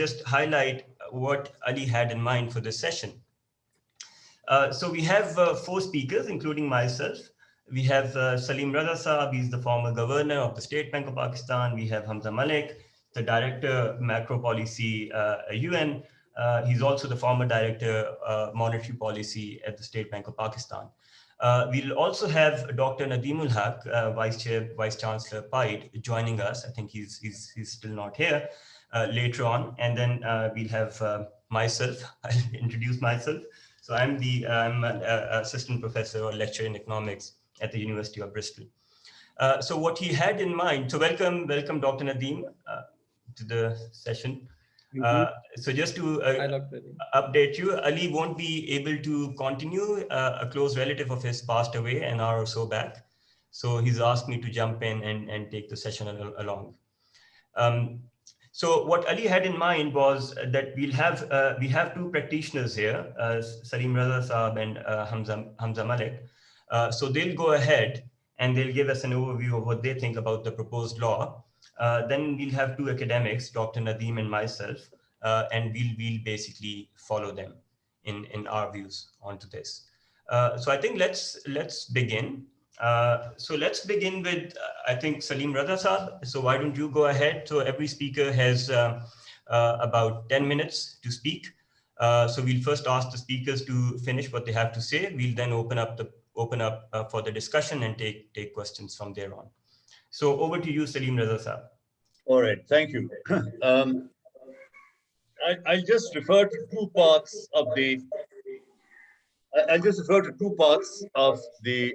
just highlight what Ali had in mind for this session. So we have 4 speakers, including myself. We have Salim Raza Saab, he's the former governor of the State Bank of Pakistan. We have Hamza Malik, the director macro policy UN. He's also the former director monetary policy at the State Bank of Pakistan. We'll also have Dr. Nadeemul Haq, Vice Chancellor PIDE, joining us. I think he's still not here later on. And then we'll have myself. I'll introduce myself. So I'm an assistant professor or lecturer in economics at the University of Bristol. So what he had in mind, so welcome Dr. Nadeem to the session. So just to update you, Ali won't be able to continue. A close relative of his passed away an hour or so back. So he's asked me to jump in and take the session along. So what Ali had in mind was that we have 2 practitioners here, Salim Raza Saab and Hamza Malik. So they'll go ahead and they'll give us an overview of what they think about the proposed law. Then we'll have 2 academics, Dr. Nadeem and myself, and we'll basically follow them in our views onto this. So I think let's begin. So let's begin with, I think, Salim Raza Saab. So why don't you go ahead? So every speaker has about 10 minutes to speak. So we'll first ask the speakers to finish what they have to say. We'll then open up for the discussion and take questions from there on. So over to you, Salim Raza Saab. All right, thank you. I'll just refer to 2 parts of the. I'll just refer to 2 parts of the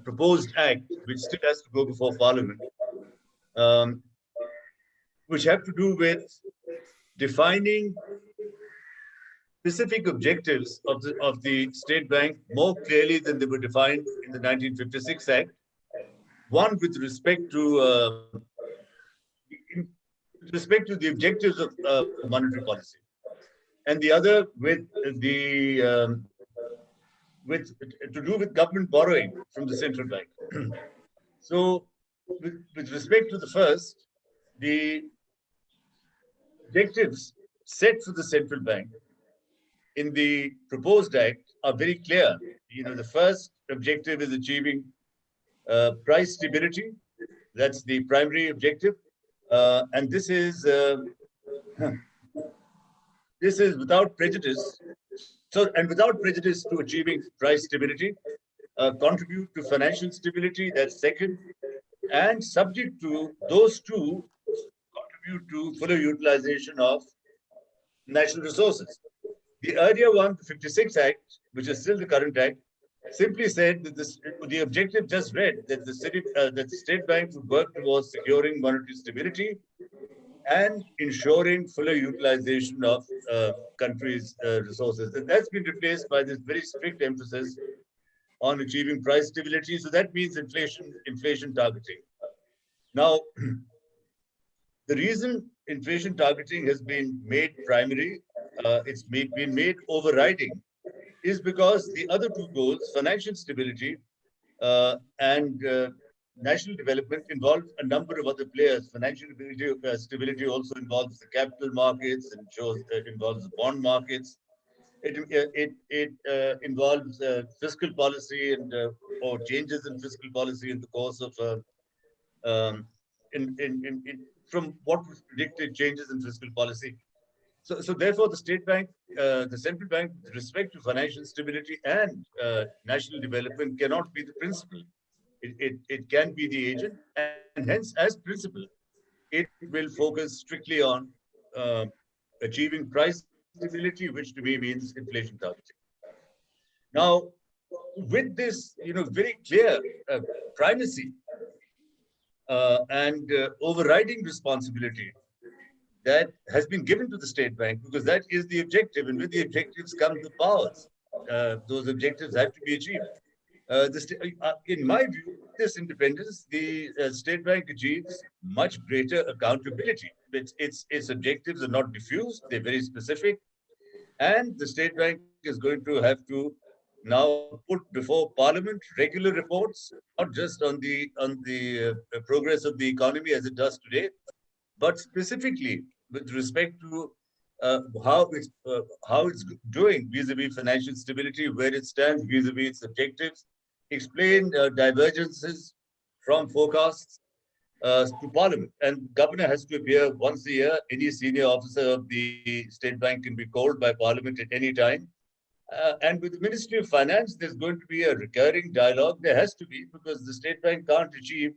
proposed act, which still has to go before Parliament, which have to do with defining specific objectives of the State Bank more clearly than they were defined in the 1956 Act. One with respect to the objectives of monetary policy, and the other with to do with government borrowing from the central bank. So, with respect to the first, the objectives set for the central bank in the proposed act are very clear. The first objective is achieving price stability. That's the primary objective, and this is without prejudice. So, and without prejudice to achieving price stability, contribute to financial stability, that's second, and subject to those 2, contribute to fuller utilization of national resources. The earlier one, the 56 Act, which is still the current Act, simply said that the objective just read that the State Bank would work towards securing monetary stability and ensuring fuller utilization of countries' resources. And that's been replaced by this very strict emphasis on achieving price stability. So that means inflation targeting. Now, the reason inflation targeting has been made primary, it's been made overriding, is because the other 2 goals, financial stability and national development, involve a number of other players. Financial stability also involves the capital markets and involves the bond markets. It involves fiscal policy and or changes in fiscal policy in the course of from what was predicted changes in fiscal policy. So therefore, the State Bank, the central bank, with respect to financial stability and national development, cannot be the principal. It can be the agent, and hence, as principal, it will focus strictly on achieving price stability, which to me means inflation targeting. Now, with this, very clear primacy and overriding responsibility that has been given to the State Bank, because that is the objective, and with the objectives come the powers. Those objectives have to be achieved. In my view, this independence, the State Bank achieves much greater accountability. Its objectives are not diffuse; they're very specific, and the State Bank is going to have to now put before Parliament regular reports, not just on the progress of the economy as it does today, but specifically with respect to how it's doing vis-a-vis financial stability, where it stands vis-a-vis its objectives, explain divergences from forecasts to Parliament. And governor has to appear once a year. Any senior officer of the State Bank can be called by Parliament at any time. And with the Ministry of Finance, there's going to be a recurring dialogue. There has to be, because the State Bank can't achieve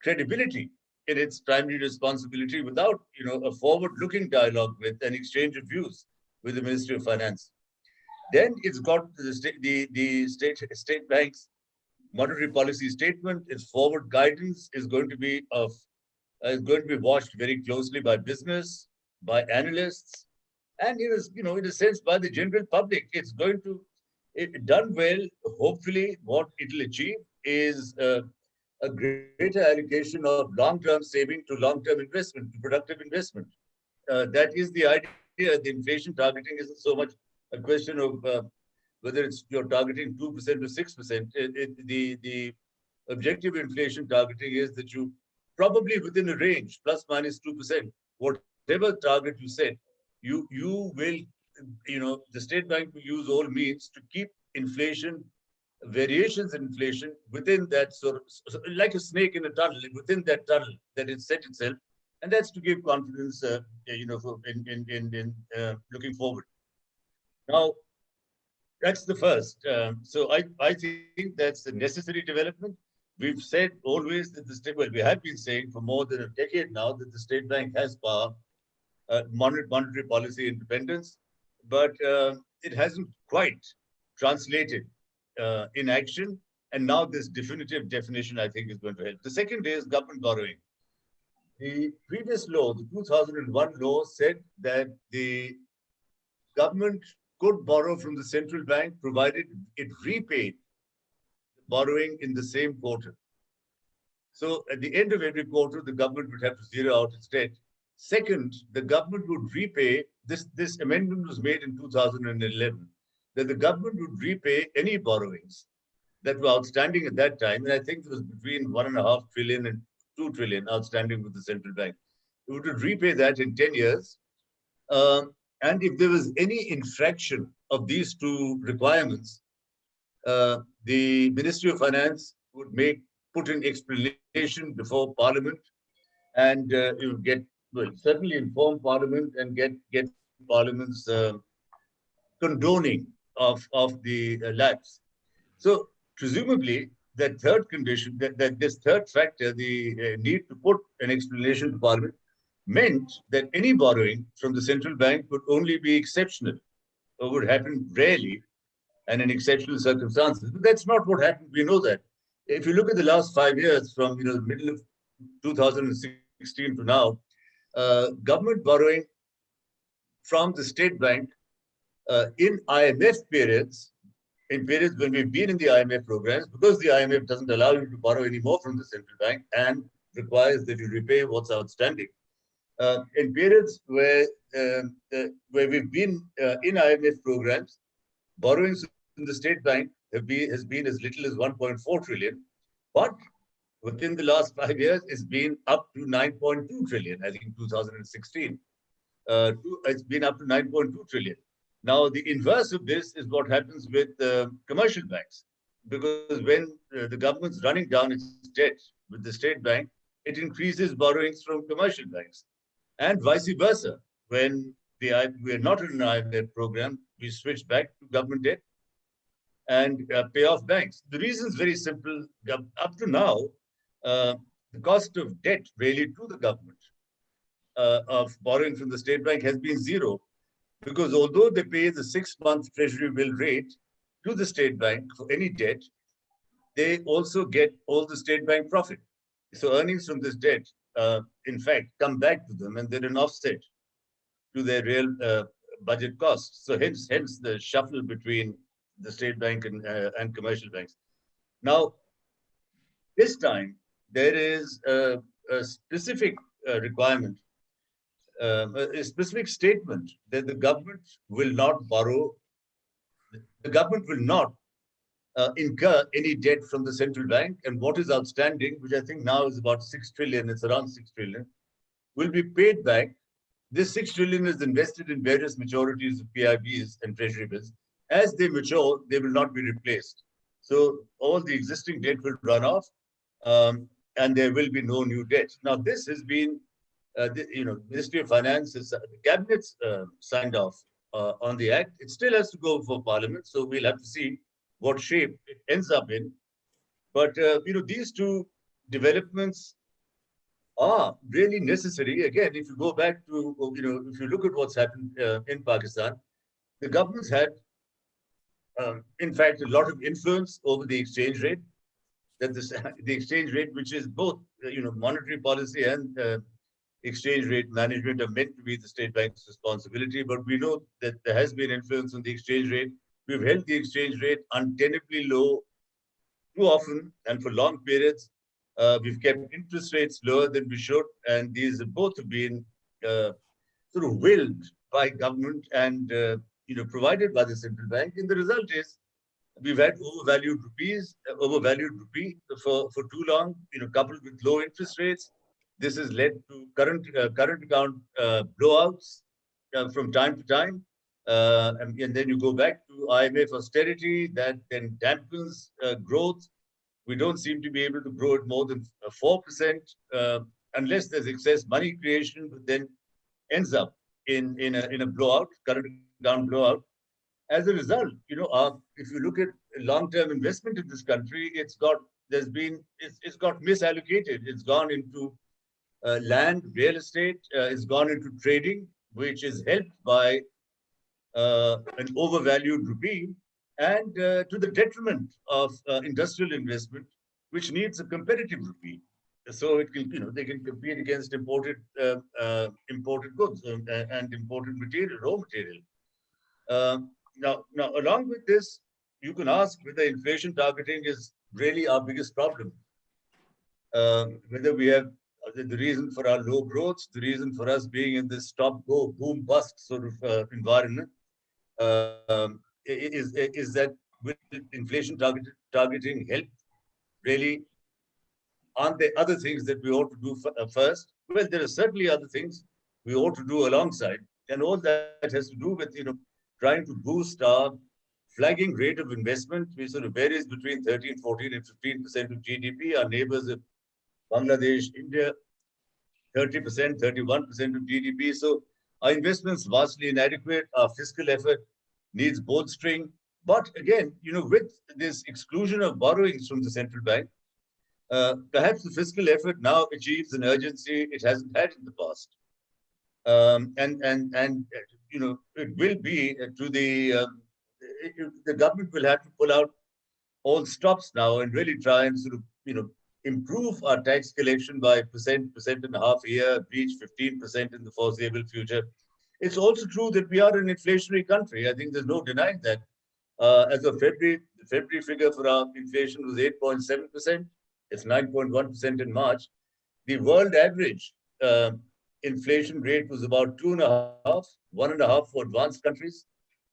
credibility in its primary responsibility without, a forward-looking dialogue with an exchange of views with the Ministry of Finance. Then it's got the state bank's monetary policy statement. Its forward guidance is going to be watched very closely by business, by analysts, and in a sense, by the general public. It's going to, if done well, hopefully, what it'll achieve is a greater allocation of long-term saving to long-term investment, to productive investment. That is the idea. The inflation targeting isn't so much a question of whether you're targeting 2% or 6%. The objective inflation targeting is that you probably within a range, plus minus 2%, whatever target you set, you will, the State Bank will use all means to keep inflation, variations in inflation within that sort of, like a snake in a tunnel, within that tunnel that it set itself, and that's to give confidence, in looking forward. Now, that's the first. So I think that's a necessary development. We've said always that we have been saying for more than a decade now that the State Bank has power, monetary policy independence, but it hasn't quite translated in action. And now this definitive definition, I think, is going to help. The second is government borrowing. The previous law, the 2001 law, said that the government could borrow from the central bank provided it repaid borrowing in the same quarter. So at the end of every quarter, the government would have to zero out its debt. Second, the government would repay, this amendment was made in 2011, that the government would repay any borrowings that were outstanding at that time. And I think it was between 1.5 trillion and 2 trillion outstanding with the central bank. It would repay that in 10 years. And if there was any infraction of these two requirements, the Ministry of Finance would put an explanation before Parliament, and you would certainly inform Parliament and get Parliament's condoning of the lapse. So presumably that third condition, that this third factor, the need to put an explanation to Parliament, meant that any borrowing from the central bank would only be exceptional, or would happen rarely and in exceptional circumstances. But that's not what happened. We know that. If you look at the last 5 years, from the middle of 2016 to now, government borrowing from the State Bank in IMF periods, in periods when we've been in the IMF programs, because the IMF doesn't allow you to borrow any more from the central bank and requires that you repay what's outstanding. In periods where we've been in IMF programs, borrowings in the State Bank has been as little as 1.4 trillion, but within the last 5 years, it's been up to 9.2 trillion. I think 2016, it's been up to 9.2 trillion. Now, the inverse of this is what happens with commercial banks, because when the government's running down its debt with the State Bank, it increases borrowings from commercial banks, and vice versa. When we're not in an IMF program, we switch back to government debt and pay off banks. The reason is very simple. Up to now, the cost of debt really to the government of borrowing from the State Bank has been zero, because although they pay the 6-month Treasury bill rate to the State Bank for any debt, they also get all the State Bank profit. So earnings from this debt, in fact, come back to them, and they're an offset to their real budget costs. So hence the shuffle between the State Bank and commercial banks. Now, this time, there is a specific requirement, a specific statement that the government will not borrow, the government will not incur any debt from the central bank, and what is outstanding, which I think now is about 6 trillion, it's around 6 trillion, will be paid back This 6 trillion is invested in various maturities of PIBs and treasury bills. As they mature, they will not be replaced. So all the existing debt will run off, and there will be no new debt. Now, this has been, Ministry of Finance, the Cabinet's signed off on the act. It still has to go for Parliament, so we'll have to see what shape it ends up in. But, these two developments are really necessary. Again, if you go back to, if you look at what's happened in Pakistan, the government's had, in fact, a lot of influence over the exchange rate. That the exchange rate, which is both, monetary policy and exchange rate management, are meant to be the state bank's responsibility. But we know that there has been influence on the exchange rate. We've held the exchange rate untenably low too often and for long periods. We've kept interest rates lower than we should, and these have both been sort of willed by government and provided by the central bank. And the result is we've had overvalued rupee for too long, coupled with low interest rates. This has led to current account blowouts from time to time. And then you go back to IMF austerity that then dampens growth. We don't seem to be able to grow it more than 4% unless there's excess money creation, but then ends up in a blowout, current account blowout. As a result, if you look at long-term investment in this country, it's got misallocated. It's gone into land, real estate. It's gone into trading, which is helped by an overvalued rupee, and to the detriment of industrial investment, which needs a competitive rupee. So it can, they can compete against imported goods and imported material, raw material. Now, along with this, you can ask whether inflation targeting is really our biggest problem. Whether we have the reason for our low growth, the reason for us being in this stop-go, boom-bust sort of environment, is that will inflation targeting help? Really, aren't there other things that we ought to do first? Well, there are certainly other things we ought to do alongside, and all that has to do with trying to boost our flagging rate of investment, which sort of varies between 13, 14, and 15% of GDP. Our neighbors of Bangladesh, India, 30%, 31% of GDP. So our investments vastly inadequate. Our fiscal effort needs bolstering. But again, with this exclusion of borrowings from the central bank, perhaps the fiscal effort now achieves an urgency it hasn't had in the past. It will be to the government will have to pull out all stops now and really try and sort of, improve our tax collection by percent and a half a year, reach 15% in the foreseeable future. It's also true that we are an inflationary country. I think there's no denying that. As of February, the February figure for our inflation was 8.7%. It's 9.1% in March. The world average inflation rate was about 2.5, 1.5 for advanced countries,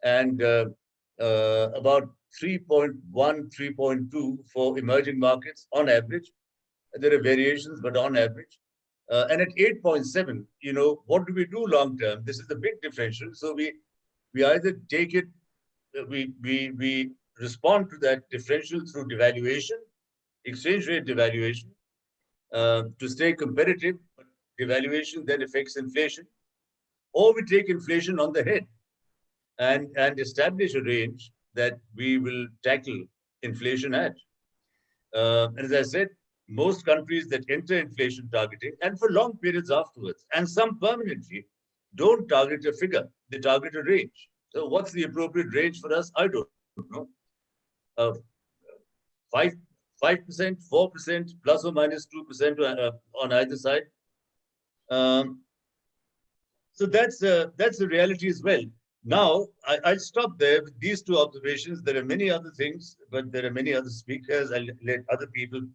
and about 3.1, 3.2 for emerging markets on average. There are variations, but on average. And at 8.7, what do we do long term? This is the big differential. So we either take it, we respond to that differential through devaluation, exchange rate devaluation, to stay competitive. But devaluation then affects inflation, or we take inflation on the head and establish a range that we will tackle inflation at. And as I said, most countries that enter inflation targeting, and for long periods afterwards, and some permanently, don't target a figure, they target a range. So what's the appropriate range for us? I don't know. 5%, 4%, plus or minus 2% on either side. So that's the reality as well. Now, I'll stop there with these two observations. There are many other things, but there are many other speakers. I'll let other people,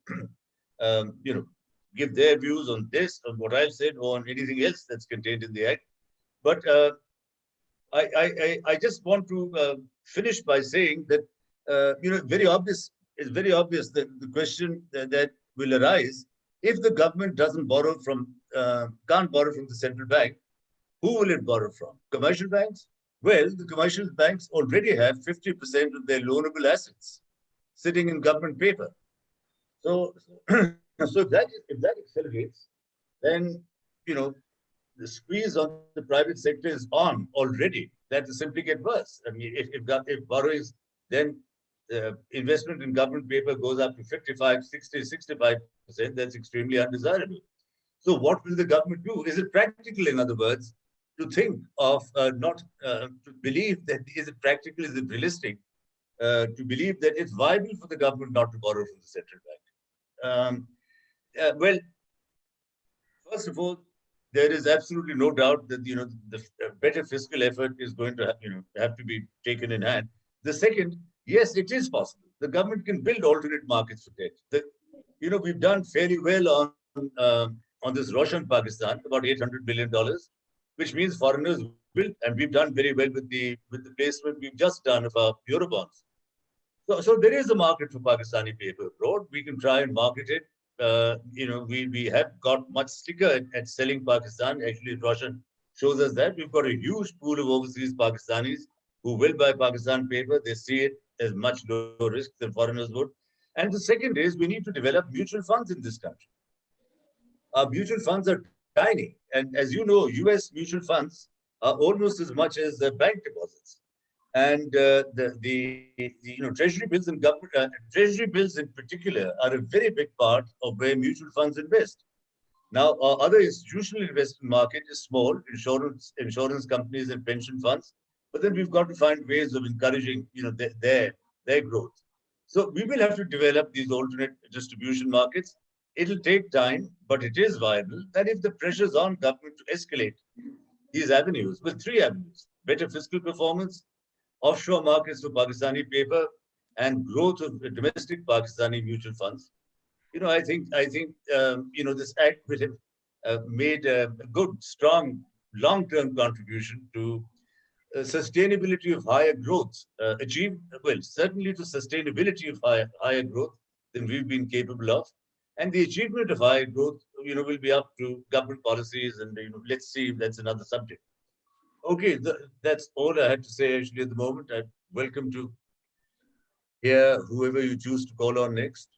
give their views on this, on what I've said, or on anything else that's contained in the Act. But I just want to finish by saying that, it's very obvious that the question that will arise, if the government can't borrow from the central bank, Who will it borrow from? Commercial banks? Well, the commercial banks already have 50% of their loanable assets sitting in government paper. So, so if that accelerates, then, the squeeze on the private sector is on already. That will simply get worse. I mean, if borrowings, then investment in government paper goes up to 55, 60, 65%, that's extremely undesirable. So what will the government do? Is it practical, in other words, to think of to believe that, is it practical, is it realistic to believe that it's viable for the government not to borrow from the central bank? Well, first of all, there is absolutely no doubt that the better fiscal effort is going to have to be taken in hand. The second, yes, it is possible. The government can build alternate markets for debt. We've done fairly well on this Roshan Pakistan, about $800 billion, which means foreigners will, and we've done very well with the placement we've just done of our Eurobonds. So there is a market for Pakistani paper abroad. We can try and market it. We have got much slicker at selling Pakistan. Actually, Roshan shows us that we've got a huge pool of overseas Pakistanis who will buy Pakistan paper. They see it as much lower risk than foreigners would. And the second is we need to develop mutual funds in this country. Our mutual funds are tiny. And as you know, US mutual funds are almost as much as bank deposits. And treasury bills and government treasury bills in particular are a very big part of where mutual funds invest. Now, our other institutional investment market is small, insurance companies and pension funds. But then we've got to find ways of encouraging their growth. So we will have to develop these alternate distribution markets. It'll take time, but it is viable. And if the pressure's on government to escalate these avenues, with three avenues: better fiscal performance, offshore markets for Pakistani paper, and growth of domestic Pakistani mutual funds. I think this act will have made a good, strong, long-term contribution to sustainability of higher growth, certainly to sustainability of higher growth than we've been capable of. And the achievement of higher growth, will be up to government policies, and let's see, that's another subject. Okay, that's all I had to say actually at the moment. I'm welcome to hear whoever you choose to call on next.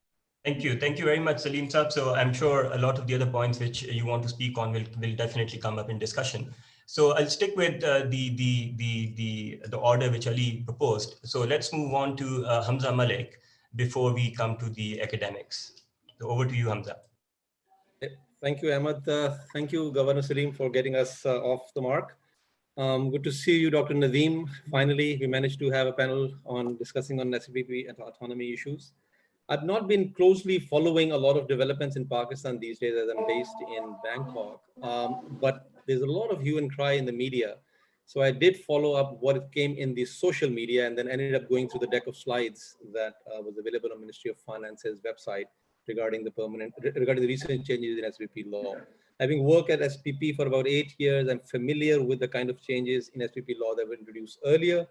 Thank you very much, Salim Saab. So I'm sure a lot of the other points which you want to speak on will definitely come up in discussion. So I'll stick with the order which Ali proposed. So let's move on to Hamza Malik before we come to the academics. So over to you, Hamza. Thank you, Ahmed. Thank you, Governor Salim, for getting us off the mark. Good to see you, Dr. Nadeem. Finally, we managed to have a panel on discussing on SBP and autonomy issues. I've not been closely following a lot of developments in Pakistan these days as I'm based in Bangkok, but there's a lot of hue and cry in the media. So I did follow up what came in the social media and then ended up going through the deck of slides that was available on Ministry of Finance's website regarding the recent changes in SBP law. Having worked at SBP for about 8 years, I'm familiar with the kind of changes in SBP law that were introduced earlier,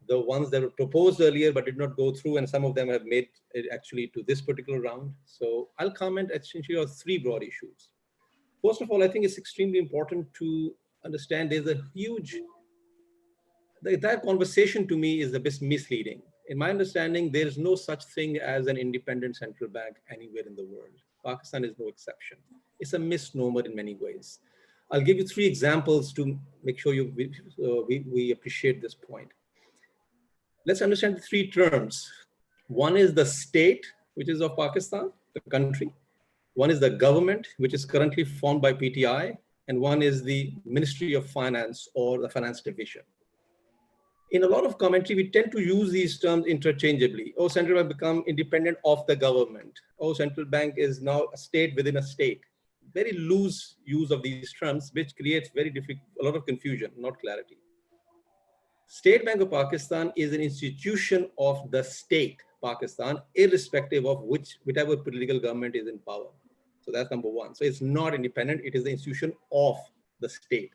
the ones that were proposed earlier but did not go through, and some of them have made it actually to this particular round. So I'll comment essentially on 3 broad issues. First of all, I think it's extremely important to understand there's a huge, the entire conversation to me is a bit misleading. In my understanding, there is no such thing as an independent central bank anywhere in the world. Pakistan is no exception. It's a misnomer in many ways. I'll give you 3 examples to make sure we appreciate this point. Let's understand the 3 terms. One is the state, which is of Pakistan, the country. One is the government, which is currently formed by PTI. And one is the Ministry of Finance or the Finance Division. In a lot of commentary, we tend to use these terms interchangeably. Oh, central bank become independent of the government. Oh, central bank is now a state within a state. Very loose use of these terms, which creates a lot of confusion, not clarity. State Bank of Pakistan is an institution of the state, Pakistan, irrespective of whichever political government is in power. So that's number one. So it's not independent, it is the institution of the state.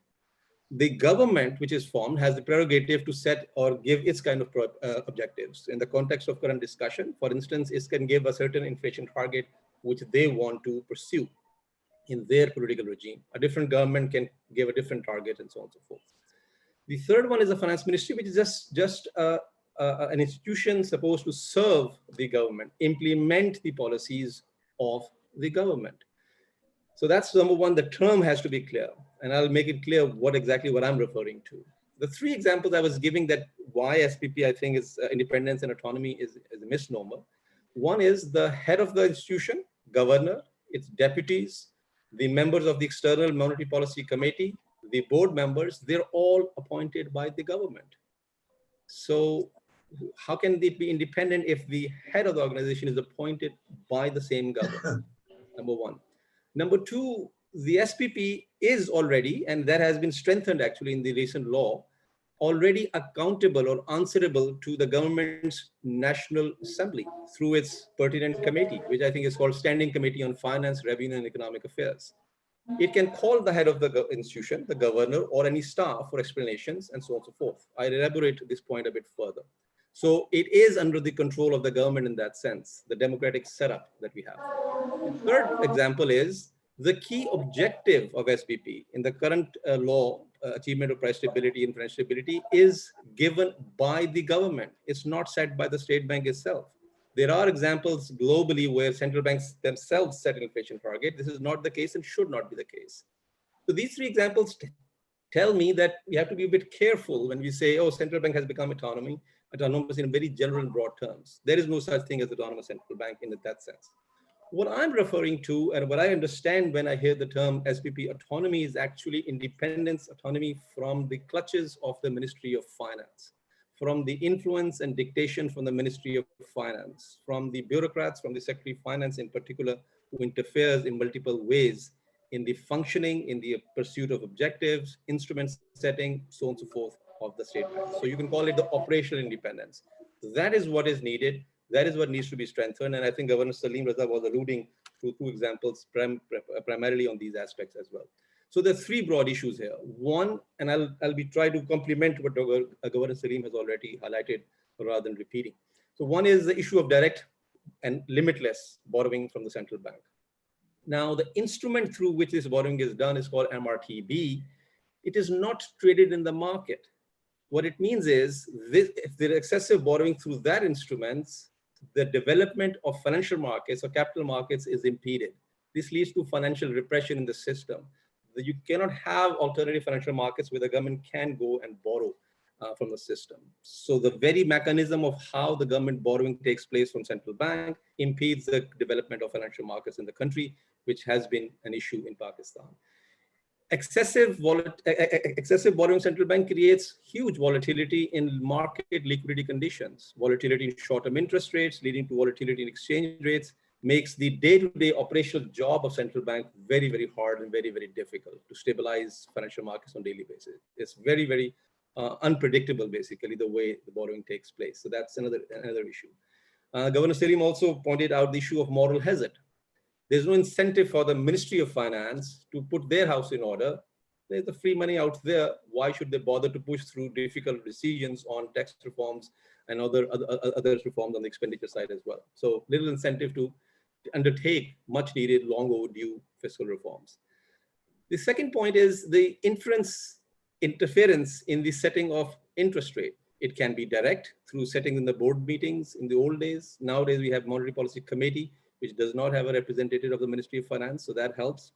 The government which is formed has the prerogative to set or give its kind of objectives. In the context of current discussion, for instance, it can give a certain inflation target which they want to pursue. in their political regime. A different government can give a different target and so on and so forth. The third one is the finance ministry, which is just an institution supposed to serve the government, implement the policies of the government. So that's number one, the term has to be clear, and I'll make it clear what I'm referring to. The three examples I was giving that why SBP, I think, is independence and autonomy is a misnomer. One is the head of the institution, governor, its deputies, the members of the External Monetary Policy Committee, the board members, they're all appointed by the government. So how can they be independent if the head of the organization is appointed by the same government? Number one. Number two, the SBP is already, and that has been strengthened actually in the recent law, already accountable or answerable to the government's National Assembly through its pertinent committee, which I think is called Standing Committee on Finance, Revenue, and Economic Affairs. It can call the head of the institution, the governor, or any staff for explanations and so on and so forth. I'll elaborate this point a bit further. So it is under the control of the government in that sense, the democratic setup that we have. The third example is the key objective of SBP in the current law, achievement of price stability and financial stability, is given by the government. It's not set by the state bank itself. There are examples globally where central banks themselves set an inflation target. This is not the case and should not be the case. So these three examples tell me that we have to be a bit careful when we say, oh, central bank has become autonomous in very general and broad terms. There is no such thing as autonomous central bank in that sense. What I'm referring to and what I understand when I hear the term SBP autonomy is actually independence, autonomy from the clutches of the Ministry of Finance, from the influence and dictation from the Ministry of Finance, from the bureaucrats, from the Secretary of Finance in particular, who interferes in multiple ways in the functioning, in the pursuit of objectives, instrument setting, so on and so forth of the state bank. So you can call it the operational independence. That is what is needed. That is what needs to be strengthened. And I think Governor Salim Raza was alluding to two examples primarily on these aspects as well. So there are three broad issues here. One, and I'll be trying to complement what Governor Salim has already highlighted rather than repeating. So one is the issue of direct and limitless borrowing from the central bank. Now, the instrument through which this borrowing is done is called MRTB. It is not traded in the market. What it means is if there is excessive borrowing through that instrument, the development of financial markets or capital markets is impeded. This leads to financial repression in the system. You cannot have alternative financial markets where the government can go and borrow from the system. So the very mechanism of how the government borrowing takes place from central bank impedes the development of financial markets in the country, which has been an issue in Pakistan. Excessive borrowing central bank creates huge volatility in market liquidity conditions. Volatility in short-term interest rates leading to volatility in exchange rates makes the day-to-day operational job of central bank very, very hard and very, very difficult to stabilize financial markets on a daily basis. It's very, very unpredictable, basically, the way the borrowing takes place. So that's another issue. Governor Salim also pointed out the issue of moral hazard. There's no incentive for the Ministry of Finance to put their house in order. There's the free money out there. Why should they bother to push through difficult decisions on tax reforms and other reforms on the expenditure side as well? So little incentive to undertake much needed, long overdue fiscal reforms. The second point is the interference in the setting of interest rate. It can be direct through setting in the board meetings in the old days. Nowadays, we have Monetary Policy Committee, which does not have a representative of the Ministry of Finance, so that helps.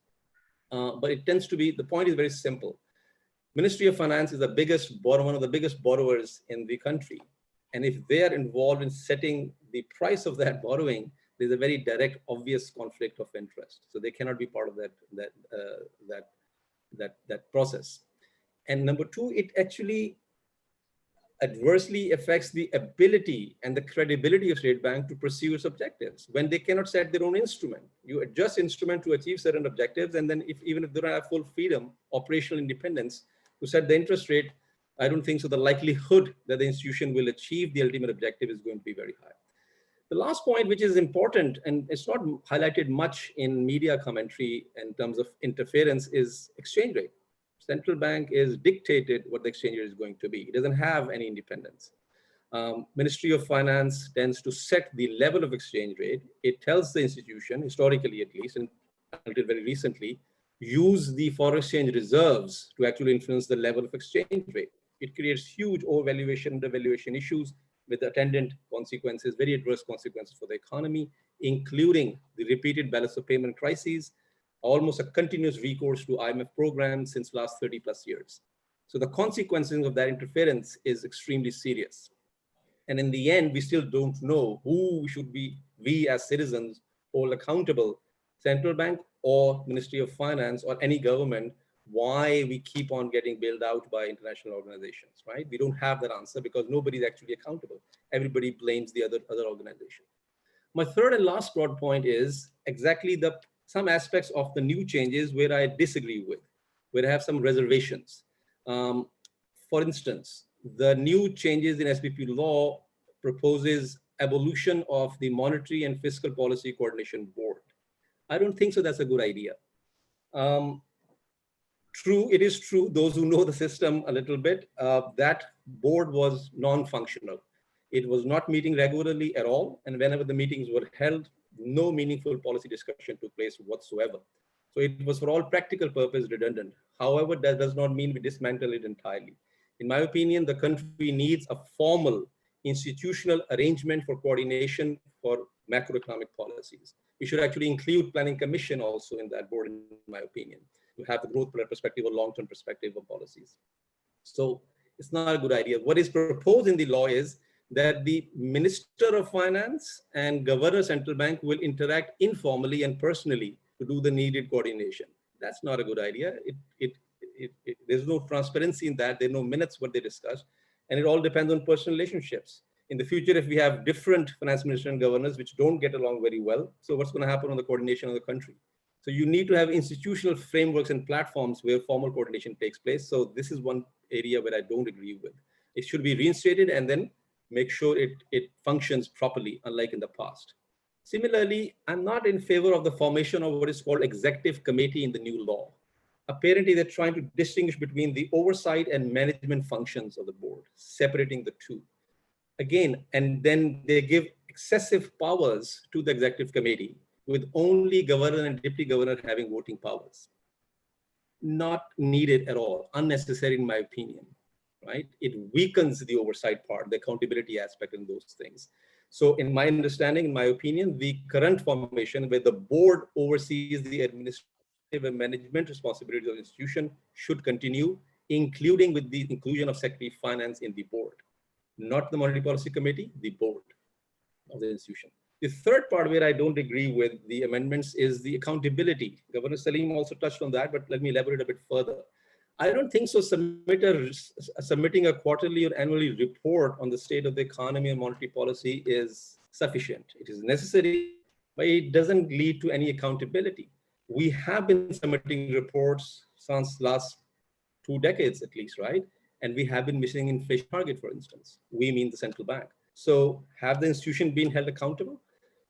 But it tends to be, the point is very simple. Ministry of Finance is one of the biggest borrowers in the country. And if they are involved in setting the price of that borrowing, there's a very direct, obvious conflict of interest. So they cannot be part of that process. And number two, it actually adversely affects the ability and the credibility of state bank to pursue its objectives when they cannot set their own instrument. You adjust instrument to achieve certain objectives, and then even if they don't have full freedom, operational independence to set the interest rate, I don't think so. The likelihood that the institution will achieve the ultimate objective is going to be very high. The last point, which is important, and it's not highlighted much in media commentary in terms of interference, is exchange rate. Central bank is dictated what the exchange rate is going to be. It doesn't have any independence. Ministry of Finance tends to set the level of exchange rate. It tells the institution, historically at least, and until very recently, use the foreign exchange reserves to actually influence the level of exchange rate. It creates huge overvaluation, undervaluation issues with attendant consequences, very adverse consequences for the economy, including the repeated balance of payment crises, almost a continuous recourse to IMF programs since last 30 plus years. So the consequences of that interference is extremely serious. And in the end, we still don't know who should we as citizens hold accountable, central bank or Ministry of Finance or any government, why we keep on getting bailed out by international organizations, right? We don't have that answer because nobody's actually accountable. Everybody blames the other organization. My third and last broad point is exactly some aspects of the new changes where I disagree with, where I have some reservations. For instance, the new changes in SBP law proposes abolition of the Monetary and Fiscal Policy Coordination Board. I don't think so. That's a good idea. True, it is true. Those who know the system a little bit, that board was non-functional. It was not meeting regularly at all. And whenever the meetings were held, no meaningful policy discussion took place whatsoever. So it was for all practical purpose redundant. However, that does not mean we dismantle it entirely. In my opinion, the country needs a formal institutional arrangement for coordination for macroeconomic policies. We should actually include Planning Commission also in that board, in my opinion, to have the growth perspective or long-term perspective of policies. So it's not a good idea. What is proposed in the law is that the Minister of Finance and Governor Central Bank will interact informally and personally to do the needed coordination. That's not a good idea. There's no transparency in that. There are no minutes what they discuss. And it all depends on personal relationships. In the future, if we have different finance ministers and governors which don't get along very well, so what's going to happen on the coordination of the country? So you need to have institutional frameworks and platforms where formal coordination takes place. So this is one area where I don't agree with. It should be reinstated and then make sure it functions properly, unlike in the past. Similarly, I'm not in favor of the formation of what is called executive committee in the new law. Apparently, they're trying to distinguish between the oversight and management functions of the board, separating the two. Again, and then they give excessive powers to the executive committee with only governor and deputy governor having voting powers. Not needed at all, unnecessary in my opinion, right? It weakens the oversight part, the accountability aspect and those things. So in my understanding, in my opinion, the current formation where the board oversees the administrative and management responsibilities of the institution should continue, including with the inclusion of Secretary of Finance in the board. Not the Monetary Policy Committee, the board of the institution. The third part where I don't agree with the amendments is the accountability. Governor Salim also touched on that, but let me elaborate a bit further. I don't think so submitting a quarterly or annually report on the state of the economy and monetary policy is sufficient. It is necessary, but it doesn't lead to any accountability. We have been submitting reports since last 2 decades at least, right? And we have been missing inflation target, for instance. We mean the central bank. So have the institution been held accountable?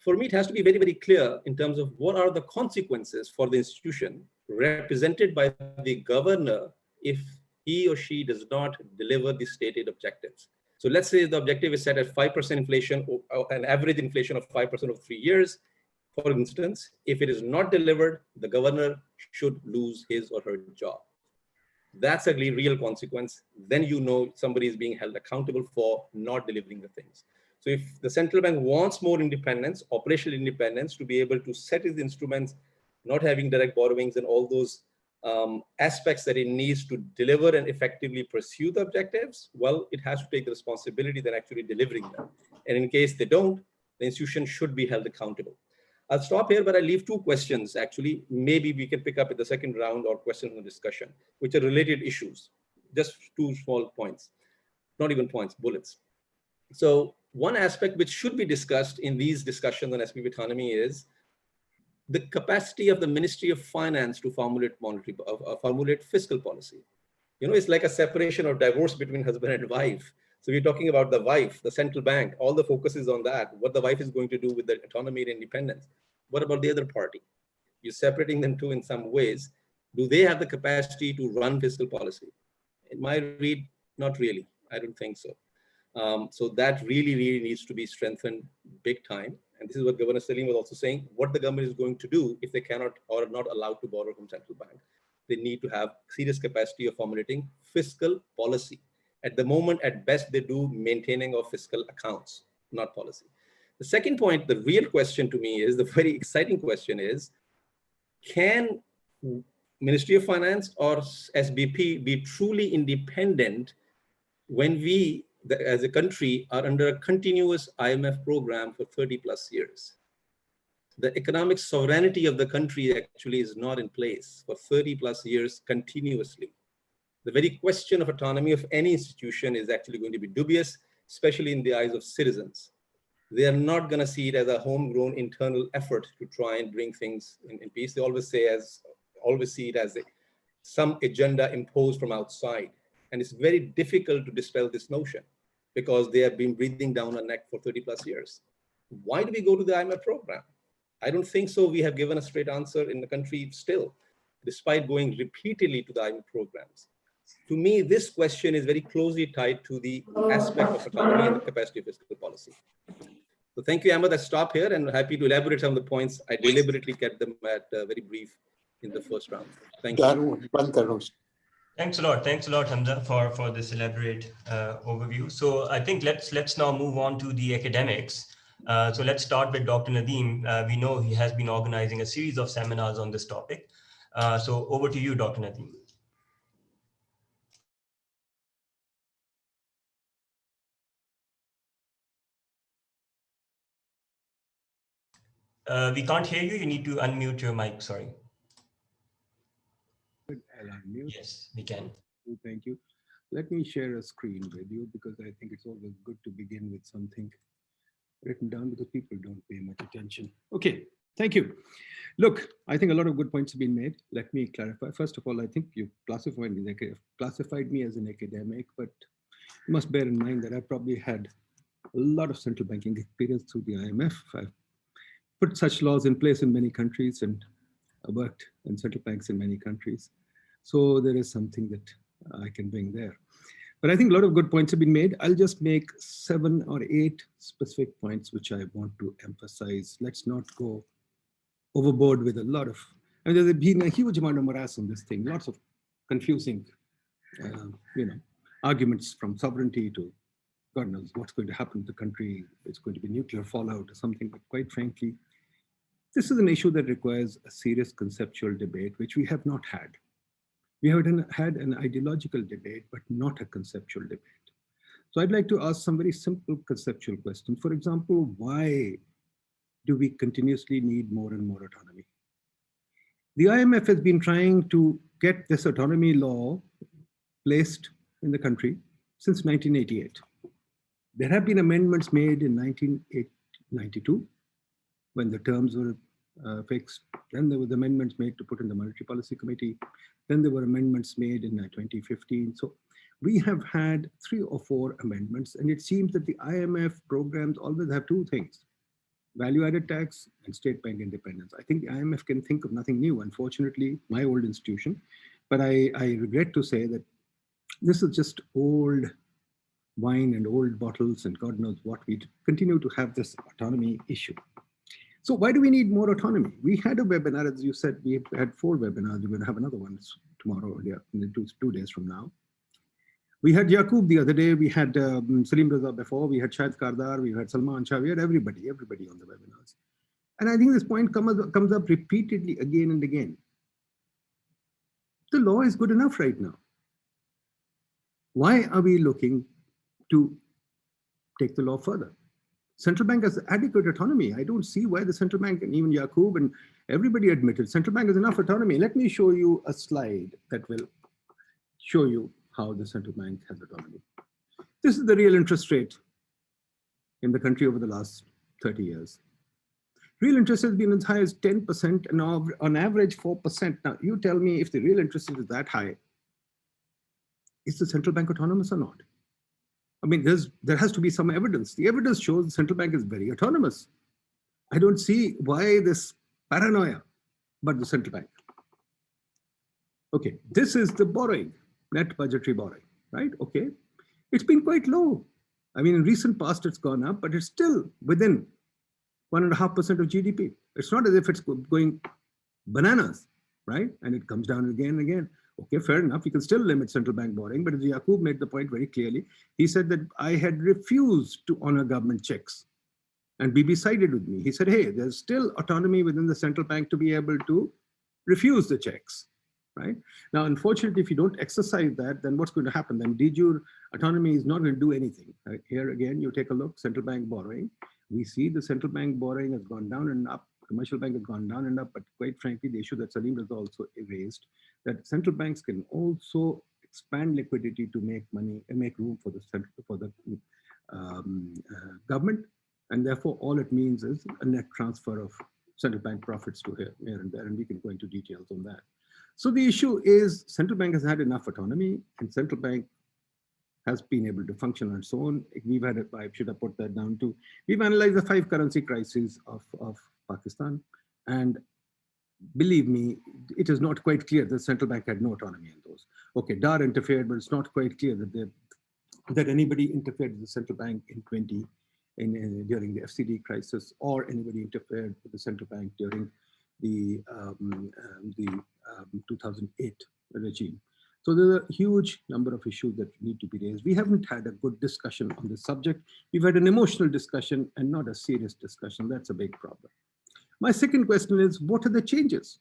For me, it has to be very, very clear in terms of what are the consequences for the institution represented by the governor if he or she does not deliver the stated objectives. So let's say the objective is set at 5% inflation or an average inflation of 5% over 3 years. For instance, if it is not delivered, the governor should lose his or her job. That's a real consequence. Then you know somebody is being held accountable for not delivering the things. So if the central bank wants more independence, operational independence, to be able to set its instruments, not having direct borrowings and all those aspects that it needs to deliver and effectively pursue the objectives, well, it has to take the responsibility than actually delivering them. And in case they don't, the institution should be held accountable. I'll stop here, but I leave 2 questions, actually. Maybe we can pick up at the second round or questions in the discussion, which are related issues. Just 2 small points, not even points, bullets. So one aspect which should be discussed in these discussions on SBP autonomy is the capacity of the Ministry of Finance to formulate formulate fiscal policy. You know, it's like a separation or divorce between husband and wife. So we're talking about the wife, the central bank, all the focus is on that, what the wife is going to do with the autonomy and independence. What about the other party? You're separating them two in some ways. Do they have the capacity to run fiscal policy? In my read, not really. I don't think so. So that really needs to be strengthened big time. and this is what Governor Salim was also saying, what the government is going to do if they cannot or are not allowed to borrow from central bank. They need to have serious capacity of formulating fiscal policy. At the moment, at best, they do maintaining of fiscal accounts, not policy. The second point, the real question to me is, the very exciting question is, can Ministry of Finance or SBP be truly independent when we, as a country, are under a continuous IMF program for 30 plus years? The economic sovereignty of the country actually is not in place for 30 plus years continuously. The very question of autonomy of any institution is actually going to be dubious, especially in the eyes of citizens. They are not going to see it as a homegrown internal effort to try and bring things in peace. They always see it as some agenda imposed from outside. And it's very difficult to dispel this notion because they have been breathing down our neck for 30 plus years. Why do we go to the IMF program? I don't think so. We have given a straight answer in the country still, despite going repeatedly to the IMF programs. To me, this question is very closely tied to the aspect of autonomy and the capacity of fiscal policy. So thank you, Ahmed. I stop here and happy to elaborate on the points. I deliberately kept them at very brief in the first round. Thank you. Thanks a lot, Hamza, for this elaborate overview. So I think let's now move on to the academics. So let's start with Dr. Nadeem. We know he has been organizing a series of seminars on this topic. So over to you, Dr. Nadeem. We can't hear you. You need to unmute your mic. Sorry. I'll unmute. Yes, we can. Thank you. Let me share a screen with you because I think it's always good to begin with something written down because people don't pay much attention. Okay, thank you. Look, I think a lot of good points have been made. Let me clarify. First of all, I think you classified me as an academic, but you must bear in mind that I probably had a lot of central banking experience through the IMF. I've put such laws in place in many countries and worked in central banks in many countries. So there is something that I can bring there. But I think a lot of good points have been made. I'll just make 7 or 8 specific points which I want to emphasize. Let's not go overboard with a lot of, I mean, there's been a huge amount of morass on this thing, lots of confusing, arguments from sovereignty to God knows what's going to happen to the country. It's going to be nuclear fallout or something, but quite frankly, this is an issue that requires a serious conceptual debate, which we have not had. We have had an ideological debate, but not a conceptual debate. So I'd like to ask some very simple conceptual questions. For example, why do we continuously need more and more autonomy? The IMF has been trying to get this autonomy law placed in the country since 1988. There have been amendments made in 1992 when the terms were fixed. Then there were amendments made to put in the Monetary Policy Committee. Then there were amendments made in 2015. So we have had 3 or 4 amendments, and it seems that the IMF programs always have 2 things: value-added tax and state bank independence. I think the IMF can think of nothing new, unfortunately, my old institution. But I regret to say that this is just old wine and old bottles and God knows what. We continue to have this autonomy issue. So why do we need more autonomy? We had a webinar, as you said, we had 4 webinars. We're going to have another one tomorrow, in 2 days from now. We had Yaqub the other day, we had Salim Raza before, we had Shahid Kardar, we had Salman Shah, we had everybody on the webinars. And I think this point comes up repeatedly again and again. The law is good enough right now. Why are we looking to take the law further? Central bank has adequate autonomy. I don't see why the central bank, and even Yaqub and everybody admitted, central bank has enough autonomy. Let me show you a slide that will show you how the central bank has autonomy. This is the real interest rate in the country over the last 30 years. Real interest has been as high as 10% and on average 4%. Now you tell me if the real interest is that high, is the central bank autonomous or not? I mean, there has to be some evidence. The evidence shows the central bank is very autonomous. I don't see why this paranoia about the central bank. Okay, this is the borrowing, net budgetary borrowing, right? Okay, it's been quite low. I mean, in recent past, it's gone up, but it's still within 1.5% of GDP. It's not as if it's going bananas, right? And it comes down again and again. Okay, fair enough. You can still limit central bank borrowing, but Yaqub made the point very clearly. He said that I had refused to honor government checks. And Bibi sided with me. He said, hey, there's still autonomy within the central bank to be able to refuse the checks, right? Now, unfortunately, if you don't exercise that, then what's going to happen? Then de jure autonomy is not going to do anything. Right? Here again, you take a look, central bank borrowing. We see the central bank borrowing has gone down and up. Commercial bank has gone down and up, but quite frankly, the issue that Salim has also erased, that central banks can also expand liquidity to make money and make room for the government. And therefore, all it means is a net transfer of central bank profits to here and there, and we can go into details on that. So the issue is central bank has had enough autonomy, and central bank has been able to function on its own. We've had, I should have put that down too. We've analyzed the 5 currency crises of Pakistan, and believe me, it is not quite clear that the central bank had no autonomy in those. Okay, DAR interfered, but it's not quite clear that anybody interfered with the central bank during the FCD crisis, or anybody interfered with the central bank during the 2008 regime. So there's a huge number of issues that need to be raised. We haven't had a good discussion on this subject. We've had an emotional discussion and not a serious discussion. That's a big problem. My second question is, what are the changes?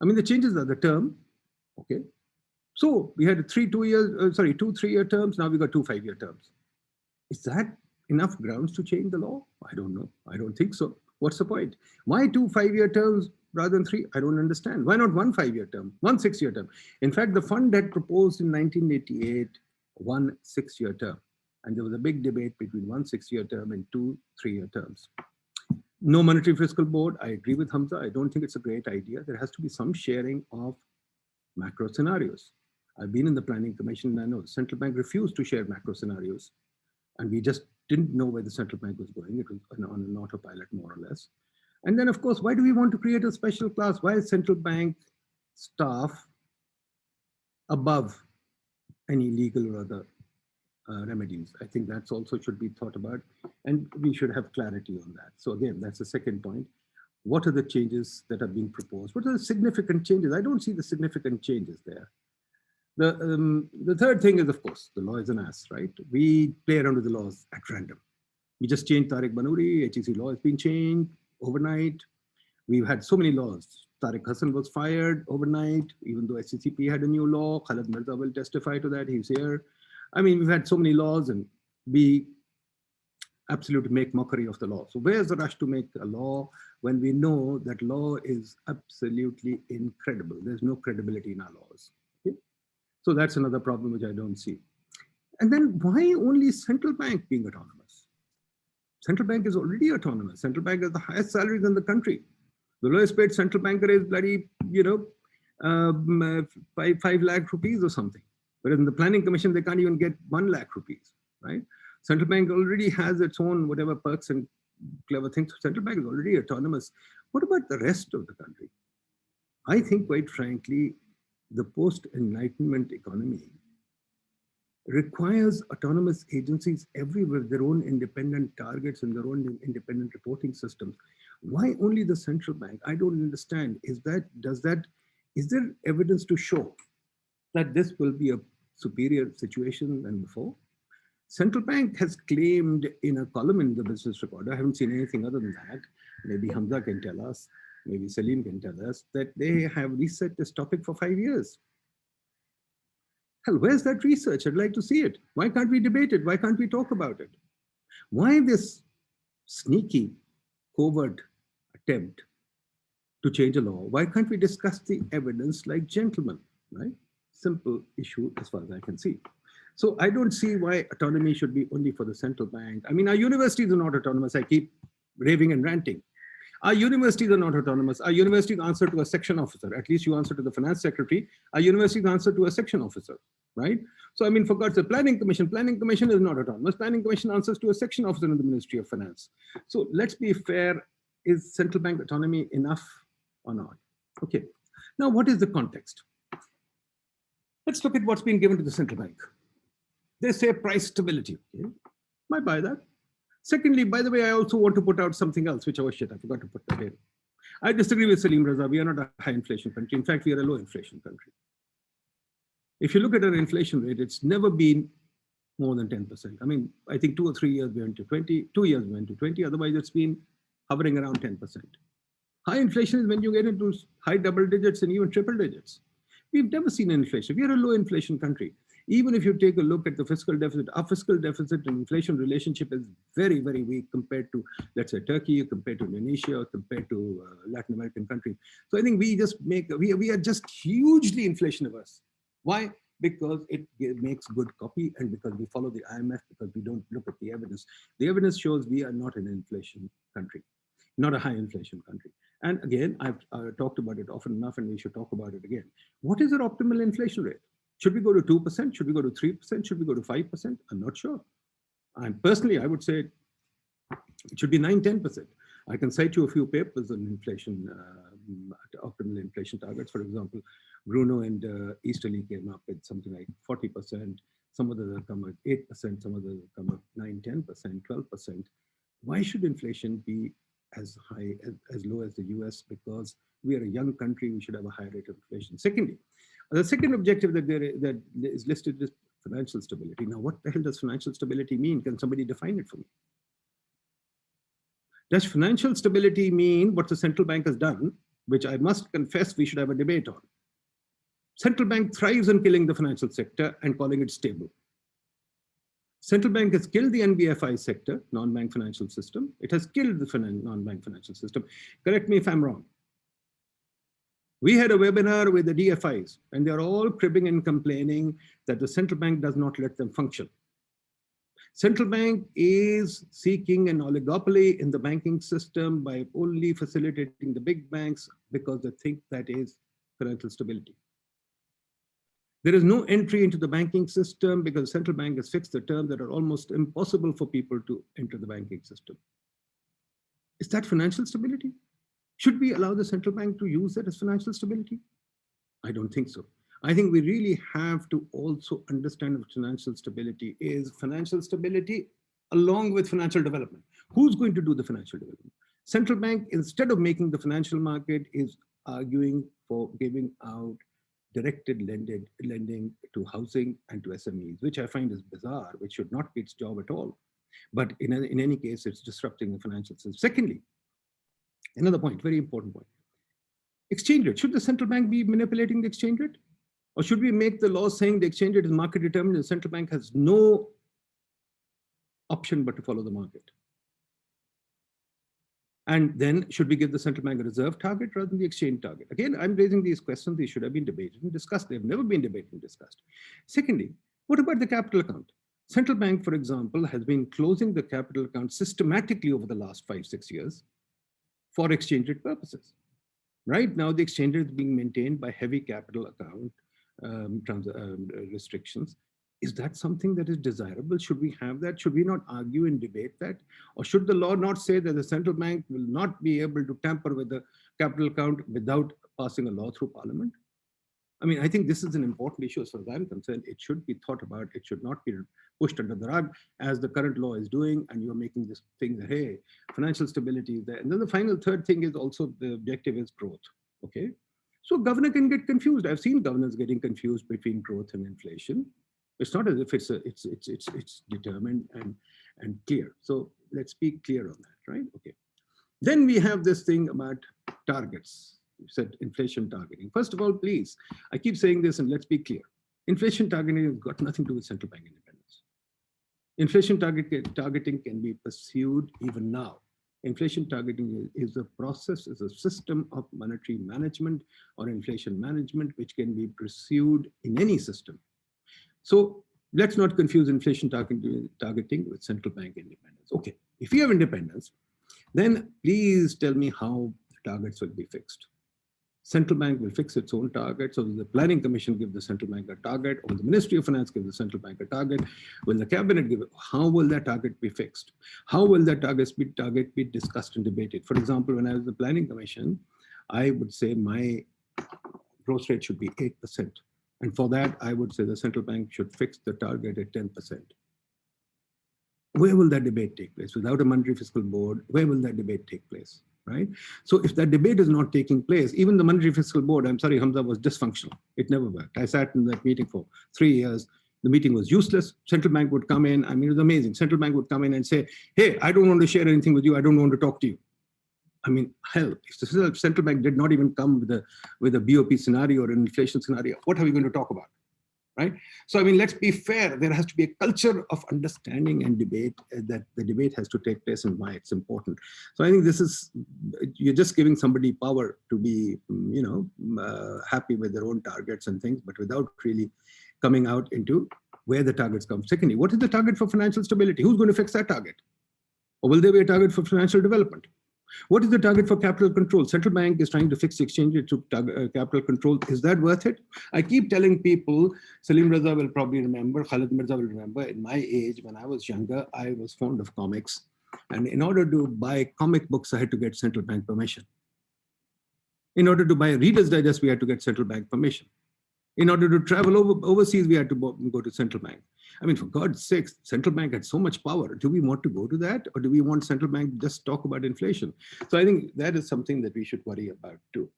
I mean, the changes are the term, okay? So we had 2 3-year terms, now we got 2 5-year terms. Is that enough grounds to change the law? I don't know. I don't think so. What's the point? Why 2 5-year terms rather than 3? I don't understand. Why not 1 5-year term, 1 6-year term? In fact, the fund had proposed in 1988 1 6-year term. And there was a big debate between 1 6-year term and 2 3-year terms. No monetary fiscal board. I agree with Hamza. I don't think it's a great idea. There has to be some sharing of macro scenarios. I've been in the planning commission and I know the central bank refused to share macro scenarios. And we just didn't know where the central bank was going. It was on an autopilot, more or less. And then, of course, why do we want to create a special class? Why is central bank staff above any legal or other remedies? I think that's also should be thought about, and we should have clarity on that. So again, that's the second point. What are the changes that are being proposed? What are the significant changes? I don't see the significant changes there. The third thing is, of course, the law is an ass, right? We play around with the laws at random. We just changed Tariq Banouri, HEC law has been changed overnight. We've had so many laws. Tariq Hassan was fired overnight, even though SCCP had a new law. Khalid Mirza will testify to that, he's here. I mean, we've had so many laws and we absolutely make mockery of the law. So where's the rush to make a law when we know that law is absolutely incredible? There's no credibility in our laws. Okay? So that's another problem which I don't see. And then why only central bank being autonomous? Central bank is already autonomous. Central bank has the highest salaries in the country. The lowest paid central banker is bloody, 5 lakh rupees or something. But in the planning commission, they can't even get 1 lakh rupees, right? Central bank already has its own whatever perks and clever things. Central bank is already autonomous. What about the rest of the country? I think, quite frankly, the post-enlightenment economy requires autonomous agencies everywhere, their own independent targets and their own independent reporting systems. Why only the central bank? I don't understand. Is there evidence to show that this will be a superior situation than before? Central bank has claimed in a column in the Business Recorder, I haven't seen anything other than that, maybe Hamza can tell us, maybe Salim can tell us, that they have researched this topic for 5 years. Hell, where's that research? I'd like to see it. Why can't we debate it? Why can't we talk about it? Why this sneaky, covert attempt to change a law? Why can't we discuss the evidence like gentlemen, right? Simple issue as far as I can see. So I don't see why autonomy should be only for the central bank. I mean, our universities are not autonomous. I keep raving and ranting. Our universities are not autonomous. Our universities answer to a section officer. At least you answer to the finance secretary. Our universities answer to a section officer, right? So I mean, for God's sake, planning commission is not autonomous. Planning commission answers to a section officer in the Ministry of Finance. So let's be fair. Is central bank autonomy enough or not? Okay. Now, what is the context? Let's look at what's been given to the central bank. They say price stability. Okay. Might buy that. Secondly, by the way, I also want to put out something else, which, oh shit, I forgot to put that in. I disagree with Salim Raza. We are not a high inflation country. In fact, we are a low inflation country. If you look at our inflation rate, it's never been more than 10%. I mean, I think 2 or 3 years we went to 20, 2 years we went to 20, otherwise it's been hovering around 10%. High inflation is when you get into high double digits and even triple digits. We've never seen inflation. We are a low inflation country. Even if you take a look at the fiscal deficit, our fiscal deficit and inflation relationship is very, very weak compared to, let's say, Turkey, compared to Indonesia, compared to Latin American countries. So I think we just we are just hugely inflation averse. Why? Because it makes good copy and because we follow the IMF, because we don't look at the evidence. The evidence shows we are not an inflation country, not a high inflation country. And again, I've talked about it often enough and we should talk about it again. What is our optimal inflation rate? Should we go to 2%? Should we go to 3%? Should we go to 5%? I'm not sure. And personally, I would say it should be 9-10%. I can cite you a few papers on inflation, optimal inflation targets. For example, Bruno and Easterly came up with something like 40%. Some others have come at 8%. Some others have come up 9-10%, 12%. Why should inflation be as high, as low as the US? Because we are a young country, we should have a higher rate of inflation. Secondly, the second objective that is listed is financial stability. Now, what the hell does financial stability mean? Can somebody define it for me? Does financial stability mean what the central bank has done, which I must confess we should have a debate on? Central bank thrives on killing the financial sector and calling it stable. Central bank has killed the NBFI sector, non-bank financial system. It has killed the non-bank financial system. Correct me if I'm wrong. We had a webinar with the DFIs, and they're all cribbing and complaining that the central bank does not let them function. Central bank is seeking an oligopoly in the banking system by only facilitating the big banks because they think that is financial stability. There is no entry into the banking system because the central bank has fixed the terms that are almost impossible for people to enter the banking system. Is that financial stability? Should we allow the central bank to use that as financial stability? I don't think so. I think we really have to also understand what financial stability is. Financial stability along with financial development. Who's going to do the financial development? Central bank, instead of making the financial market, is arguing for giving out directed lending to housing and to SMEs, which I find is bizarre, which should not be its job at all. But in any case, it's disrupting the financial system. Secondly, another point, very important point. Exchange rate. Should the central bank be manipulating the exchange rate? Or should we make the law saying the exchange rate is market determined and the central bank has no option but to follow the market? And then should we give the central bank a reserve target rather than the exchange target? Again, I'm raising these questions. These should have been debated and discussed. They've never been debated and discussed. Secondly, what about the capital account? Central bank, for example, has been closing the capital account systematically over the last 5-6 years for exchange rate purposes. Right now, the exchange rate is being maintained by heavy capital account restrictions. Is that something that is desirable? Should we have that? Should we not argue and debate that? Or should the law not say that the central bank will not be able to tamper with the capital account without passing a law through parliament? I mean, I think this is an important issue as far as I'm concerned. It should be thought about. It should not be pushed under the rug as the current law is doing, and you're making this thing that, hey, financial stability is there. And then the final third thing is also the objective is growth, okay? So governor can get confused. I've seen governors getting confused between growth and inflation. It's not as if it's determined and clear. So let's be clear on that, right? Okay. Then we have this thing about targets. You said inflation targeting. First of all, please, I keep saying this and let's be clear. Inflation targeting has got nothing to do with central bank independence. Inflation targeting can be pursued even now. Inflation targeting is a process, is a system of monetary management or inflation management, which can be pursued in any system. So let's not confuse inflation targeting with central bank independence. Okay, if you have independence, then please tell me how the targets will be fixed. Central bank will fix its own target. So will the planning commission give the central bank a target? Or will the Ministry of Finance give the central bank a target? Will the cabinet give it? How will that target be fixed? How will that target be discussed and debated? For example, when I was the planning commission, I would say my growth rate should be 8%. And for that, I would say the central bank should fix the target at 10%. Where will that debate take place? Without a monetary fiscal board, where will that debate take place, right? So if that debate is not taking place, even the monetary fiscal board, I'm sorry, Hamza, was dysfunctional. It never worked. I sat in that meeting for 3 years. The meeting was useless. Central bank would come in. I mean, it was amazing. Central bank would come in and say, hey, I don't want to share anything with you. I don't want to talk to you. I mean, hell, if the central bank did not even come with a BOP scenario or an inflation scenario, what are we going to talk about? Right? So, I mean, let's be fair. There has to be a culture of understanding and debate, that the debate has to take place and why it's important. So I think this is, you're just giving somebody power to be, happy with their own targets and things, but without really coming out into where the targets come. Secondly, what is the target for financial stability? Who's going to fix that target? Or will there be a target for financial development? What is the target for capital control? Central bank is trying to fix the exchange rate to capital control. Is that worth it? I keep telling people, Salim Raza will probably remember, Khalid Mirza will remember, in my age, when I was younger, I was fond of comics. And in order to buy comic books, I had to get central bank permission. In order to buy a Reader's Digest, we had to get central bank permission. In order to travel overseas, we had to go to central bank. I mean, for God's sakes, central bank had so much power. Do we want to go to that? Or do we want central bank to just talk about inflation? So I think that is something that we should worry about too.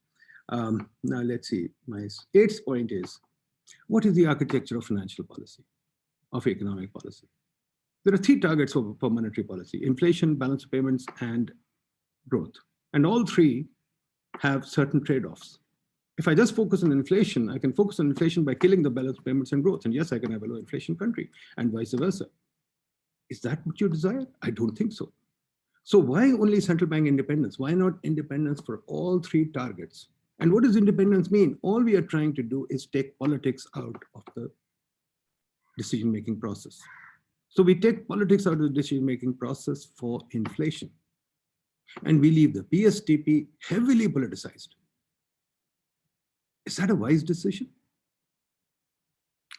Now let's see, my 8th point is, what is the architecture of financial policy, of economic policy? There are 3 targets for monetary policy: inflation, balance of payments, and growth. And all 3 have certain trade-offs. If I just focus on inflation, I can focus on inflation by killing the balance of payments and growth. And yes, I can have a low inflation country, and vice versa. Is that what you desire? I don't think so. So why only central bank independence? Why not independence for all 3 targets? And what does independence mean? All we are trying to do is take politics out of the decision-making process. So we take politics out of the decision-making process for inflation. And we leave the PSTP heavily politicized. Is that a wise decision?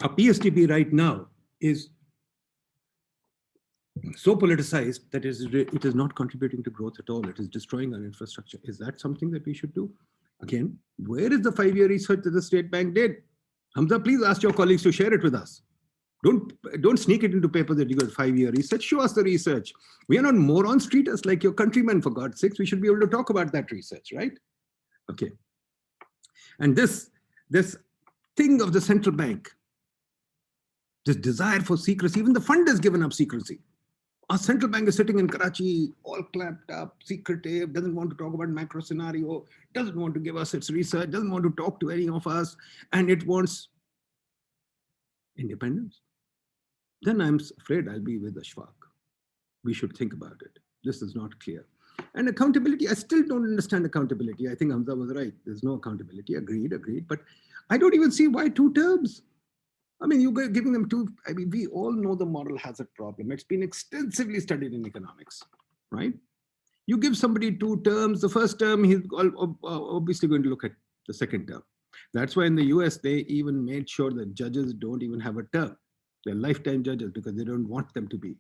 A PSTP right now is so politicized that it is not contributing to growth at all. It is destroying our infrastructure. Is that something that we should do? Again, where is the 5-year research that the state bank did? Hamza, please ask your colleagues to share it with us. Don't sneak it into paper that you got 5-year research. Show us the research. We are not morons. Treat us like your countrymen, for God's sakes. We should be able to talk about that research, right? Okay. And this thing of the central bank, this desire for secrecy, even the fund has given up secrecy. Our central bank is sitting in Karachi, all clapped up, secretive, doesn't want to talk about macro scenario, doesn't want to give us its research, doesn't want to talk to any of us, and it wants independence. Then I'm afraid I'll be with Ashfaq. We should think about it. This is not clear. And accountability, I still don't understand accountability. I think Hamza was right. There's no accountability. Agreed. But I don't even see why 2 terms. I mean, you're giving them 2. I mean, we all know the moral hazard problem. It's been extensively studied in economics, right? You give somebody 2 terms. The first term, he's obviously going to look at the second term. That's why in the US, they even made sure that judges don't even have a term. They're lifetime judges because they don't want them to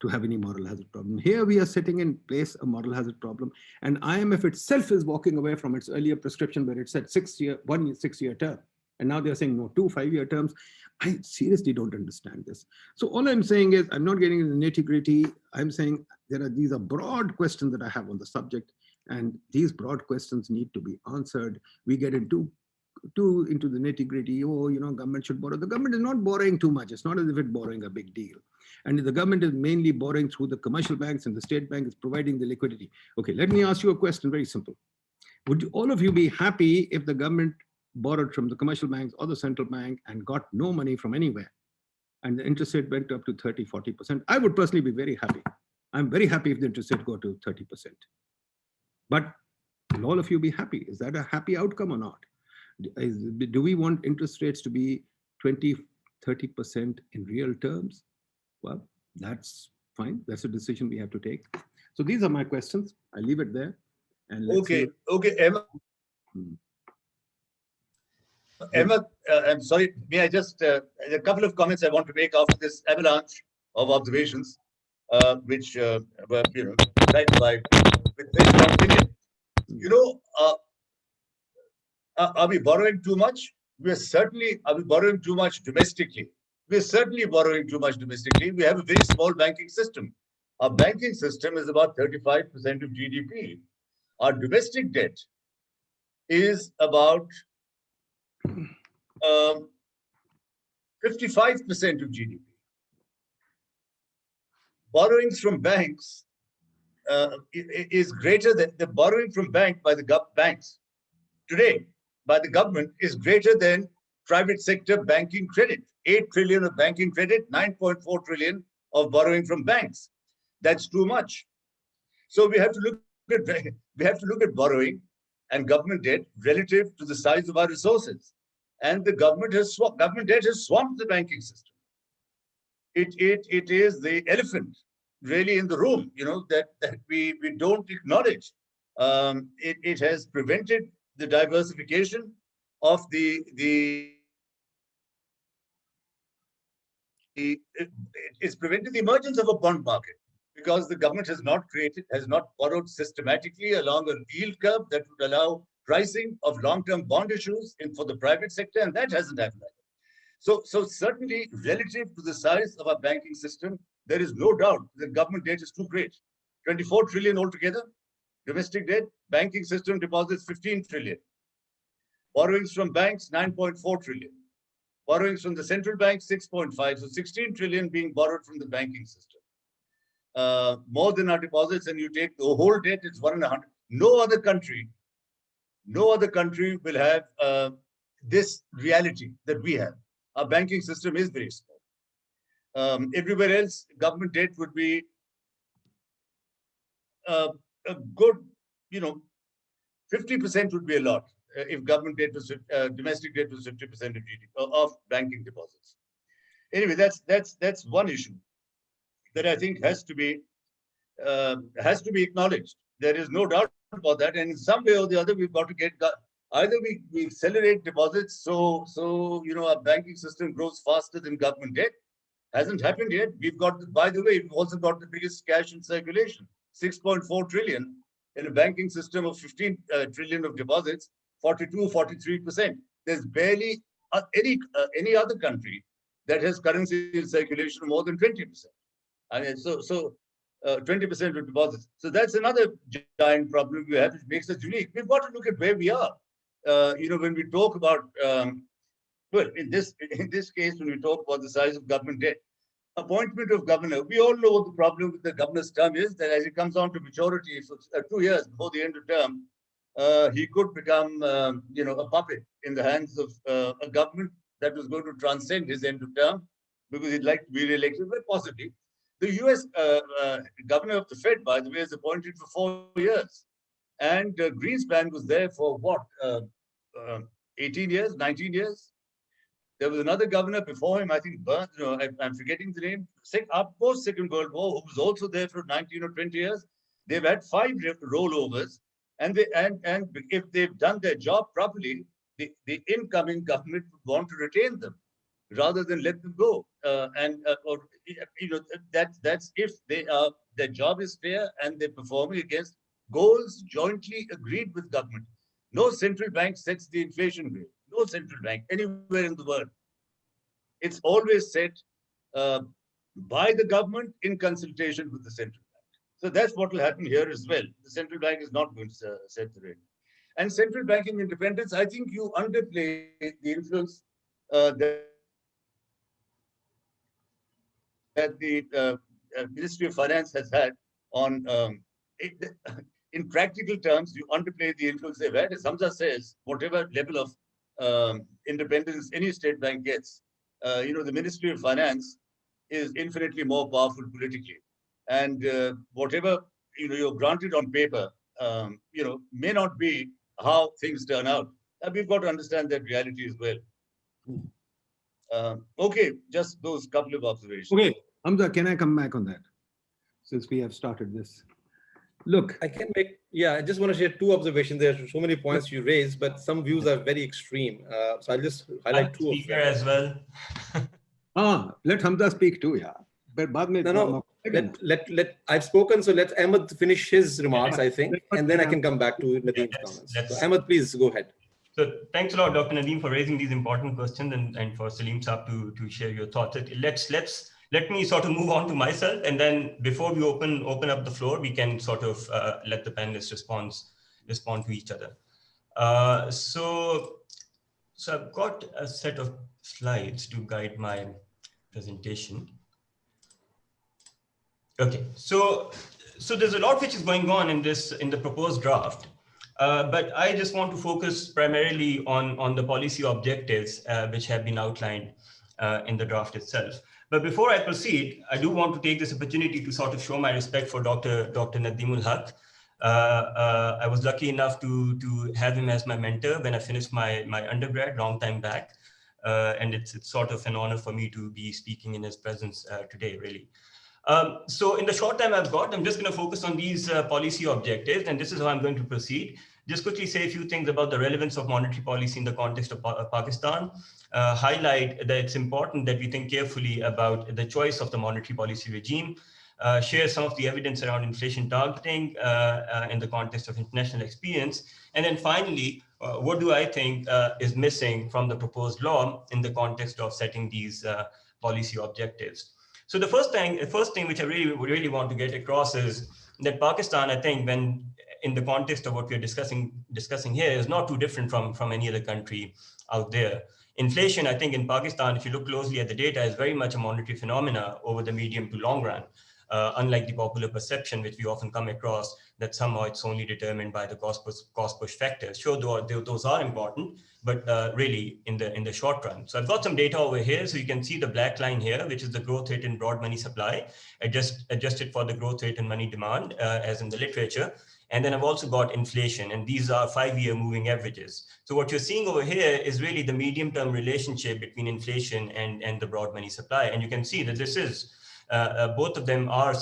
have any moral hazard problem. Here we are setting in place a moral hazard problem, and IMF itself is walking away from its earlier prescription where it said 1 6-year term. And now they're saying no, 2 5-year terms. I seriously don't understand this. So all I'm saying is, I'm not getting into the nitty-gritty. I'm saying these are broad questions that I have on the subject, and these broad questions need to be answered. We get into the nitty-gritty. Government should borrow. The government is not borrowing too much. It's not as if it's borrowing a big deal. And the government is mainly borrowing through the commercial banks, and the state bank is providing the liquidity. Okay, let me ask you a question, very simple. Would all of you be happy if the government borrowed from the commercial banks or the central bank and got no money from anywhere, and the interest rate went up to 30-40%? I would personally be very happy. I'm very happy if the interest rate go to 30%. But will all of you be happy? Is that a happy outcome or not? Do we want interest rates to be 20-30% in real terms? Well, that's fine. That's a decision we have to take. So these are my questions. I leave it there. And let's see. Emma. Emma, I'm sorry. May I just a couple of comments I want to make after this avalanche of observations, which were right by with very strong opinion. Are we borrowing too much? Are we borrowing too much domestically? we're certainly borrowing too much domestically. We have a very small banking system. Our banking system is about 35% of GDP. Our domestic debt is about 55% of GDP. Borrowings from banks is greater than the borrowing from banks today by the government is greater than private sector banking credit. 8 trillion of banking credit, 9.4 trillion of borrowing from banks. That's too much. So we have to look at borrowing and government debt relative to the size of our resources. And the government debt has swamped the banking system. It is the elephant really in the room, that we don't acknowledge. It has prevented the diversification of it's prevented the emergence of a bond market, because the government has not borrowed systematically along a yield curve that would allow pricing of long-term bond issues for the private sector, and that hasn't happened. So certainly, relative to the size of our banking system, there is no doubt that government debt is too great. 24 trillion altogether, domestic debt, banking system deposits 15 trillion. Borrowings from banks, 9.4 trillion. Borrowings from the central bank, 6.5. So 16 trillion being borrowed from the banking system. More than our deposits, and you take the whole debt, it's 1.5. No other country will have this reality that we have. Our banking system is very small. Everywhere else, government debt would be a good, 50% would be a lot if government debt was domestic debt was 50% of GDP of banking deposits. Anyway, that's one issue that I think has to be acknowledged. There is no doubt about that, and in some way or the other, we've got to get either we accelerate deposits so our banking system grows faster than government debt. Hasn't happened yet. By the way, we've also got the biggest cash in circulation, 6.4 trillion in a banking system of 15 trillion of deposits, 43%. There's barely any other country that has currency in circulation of more than 20%. I mean, so 20% of deposits. So that's another giant problem we have, which makes us unique. We've got to look at where we are. When we talk about, in this case, when we talk about the size of government debt, appointment of governor, we all know what the problem with the governor's term is, that as he comes on to maturity for 2 years before the end of term, he could become, a puppet in the hands of a government that was going to transcend his end of term because he'd like to be re-elected, but possibly. The US governor of the Fed, by the way, is appointed for 4 years. And Greenspan was there for what, 18 years, 19 years? There was another governor before him, I think, I'm forgetting the name, post-Second World War, who was also there for 19 or 20 years. They've had 5 rollovers, and if they've done their job properly, the incoming government would want to retain them rather than let them go. That's if their job is fair and they're performing against goals jointly agreed with government. No central bank sets the inflation rate. No central bank anywhere in the world. It's always set by the government in consultation with the central bank. So that's what will happen here as well. The central bank is not going to set the rate. And central banking independence, I think you underplay the influence that the Ministry of Finance has had on, in practical terms, you underplay the influence they've had. As Hamza says, whatever level of independence any state bank gets, the Ministry of Finance is infinitely more powerful politically. And whatever you're granted on paper, may not be how things turn out. And we've got to understand that reality as well. Okay, just those couple of observations. Okay, Hamza, can I come back on that? Since we have started this. Look. I can make, I just want to share 2 observations. There are so many points you raised, but some views are very extreme. So I'll just highlight 2 of them. As well. Let Hamza speak too, yeah. But No. I've spoken, so let Ahmed finish his remarks, I think, and then I can come back to Nadeem's comments. So Ahmed, please go ahead. So thanks a lot, Dr. Nadeem, for raising these important questions and for Salim Saab to share your thoughts. Let me sort of move on to myself, and then before we open up the floor, we can sort of let the panelists respond to each other. So I've got a set of slides to guide my presentation. Okay, so there's a lot which is going on in the proposed draft, but I just want to focus primarily on the policy objectives which have been outlined in the draft itself. But before I proceed, I do want to take this opportunity to sort of show my respect for Dr. Nadeemul Haq. I was lucky enough to have him as my mentor when I finished my undergrad long time back, and it's sort of an honor for me to be speaking in his presence today, really. So in the short time I've got, I'm just going to focus on these policy objectives, and this is how I'm going to proceed. Just quickly say a few things about the relevance of monetary policy in the context of Pakistan, highlight that it's important that we think carefully about the choice of the monetary policy regime, share some of the evidence around inflation targeting in the context of international experience, and then finally, what do I think is missing from the proposed law in the context of setting these policy objectives. So the first thing which I really want to get across is that Pakistan, I think, when in the context of what we're discussing here, is not too different from any other country out there. Inflation, I think, in Pakistan, if you look closely at the data, is very much a monetary phenomena over the medium to long run. Unlike the popular perception, which we often come across, that somehow it's only determined by the cost push factors. Sure, those are important, but really in the short run. So I've got some data over here. So you can see the black line here, which is the growth rate in broad money supply, adjusted for the growth rate in money demand, as in the literature. And then I've also got inflation, and these are 5-year moving averages. So what you're seeing over here is really the medium-term relationship between inflation and the broad money supply. And you can see that this is both of them are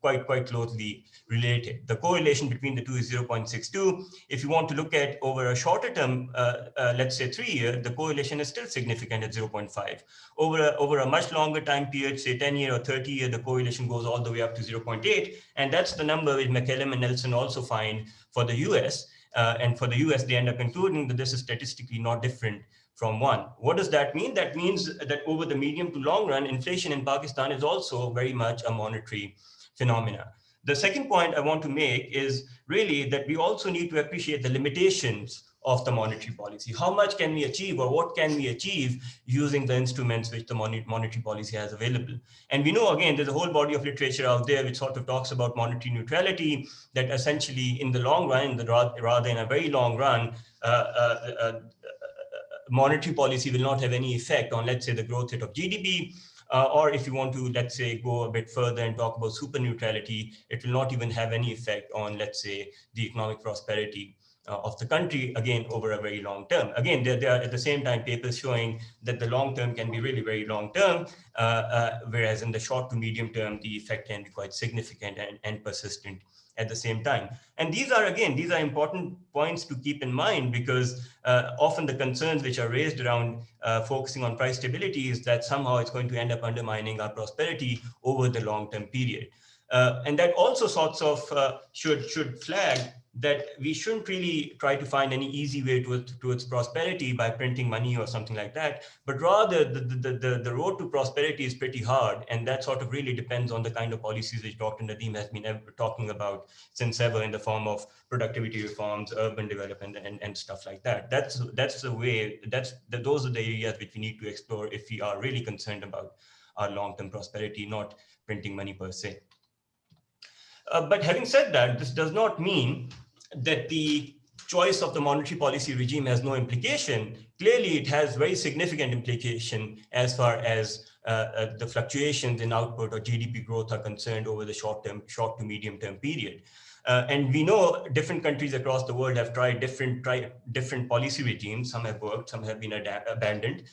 quite closely related. The correlation between the two is 0.62. If you want to look at over a shorter term, let's say 3-year, the correlation is still significant at 0.5. Over a much longer time period, say 10-year or 30-year, the correlation goes all the way up to 0.8. And that's the number which McCallum and Nelson also find for the US. And for the US, they end up concluding that this is statistically not different from 1. What does that mean? That means that over the medium to long run, inflation in Pakistan is also very much a monetary phenomena. The second point I want to make is really that we also need to appreciate the limitations of the monetary policy. How much can we achieve, or what can we achieve using the instruments which the monetary policy has available? And we know, again, there's a whole body of literature out there which sort of talks about monetary neutrality, that essentially in the long run, rather in a very long run, monetary policy will not have any effect on, let's say, the growth rate of GDP, or if you want to, let's say, go a bit further and talk about super neutrality, it will not even have any effect on, let's say, the economic prosperity of the country, again, over a very long term. Again, there are at the same time papers showing that the long term can be really very long term, whereas in the short to medium term, the effect can be quite significant and persistent at the same time. And these are important points to keep in mind, because often the concerns which are raised around focusing on price stability is that somehow it's going to end up undermining our prosperity over the long-term period. And that also sorts of should flag that we shouldn't really try to find any easy way towards prosperity by printing money or something like that, but rather the road to prosperity is pretty hard, and that sort of really depends on the kind of policies which Dr. Nadeem has been talking about since ever, in the form of productivity reforms, urban development, and stuff like that. Those are the areas which we need to explore if we are really concerned about our long-term prosperity, not printing money per se. But having said that, this does not mean that the choice of the monetary policy regime has no implication. Clearly, it has very significant implication as far as the fluctuations in output or GDP growth are concerned over the short to medium term period. And we know different countries across the world have tried different policy regimes. Some have worked, some have been abandoned.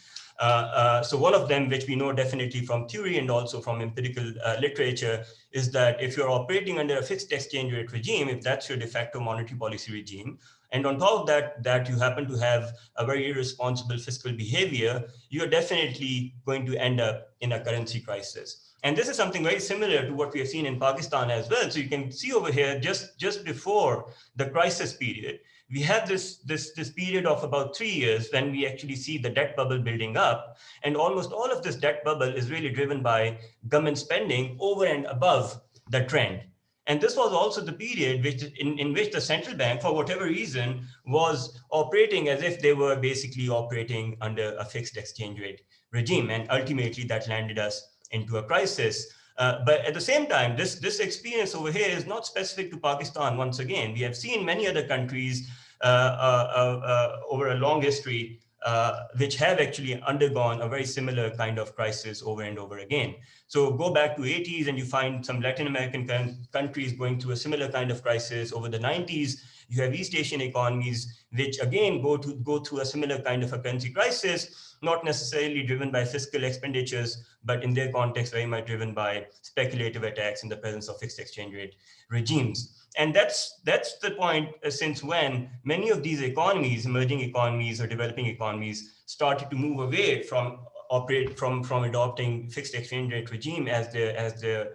So one of them, which we know definitely from theory and also from empirical literature, is that if you're operating under a fixed exchange rate regime, if that's your de facto monetary policy regime, and on top of that you happen to have a very irresponsible fiscal behavior, you're definitely going to end up in a currency crisis. And this is something very similar to what we have seen in Pakistan as well. So you can see over here, just before the crisis period, we have this period of about 3 years when we actually see the debt bubble building up. And almost all of this debt bubble is really driven by government spending over and above the trend. And this was also the period in which the central bank, for whatever reason, was operating as if they were basically operating under a fixed exchange rate regime. And ultimately that landed us into a crisis. But at the same time, this experience over here is not specific to Pakistan. Once again, we have seen many other countries over a long history which have actually undergone a very similar kind of crisis over and over again. So go back to 80s and you find some Latin American countries going through a similar kind of crisis. Over the 90s, you have East Asian economies, which again go through a similar kind of a currency crisis, not necessarily driven by fiscal expenditures, but in their context, very much driven by speculative attacks in the presence of fixed exchange rate regimes. And that's the point since when many of these economies, emerging economies or developing economies, started to move away from adopting fixed exchange rate regime as their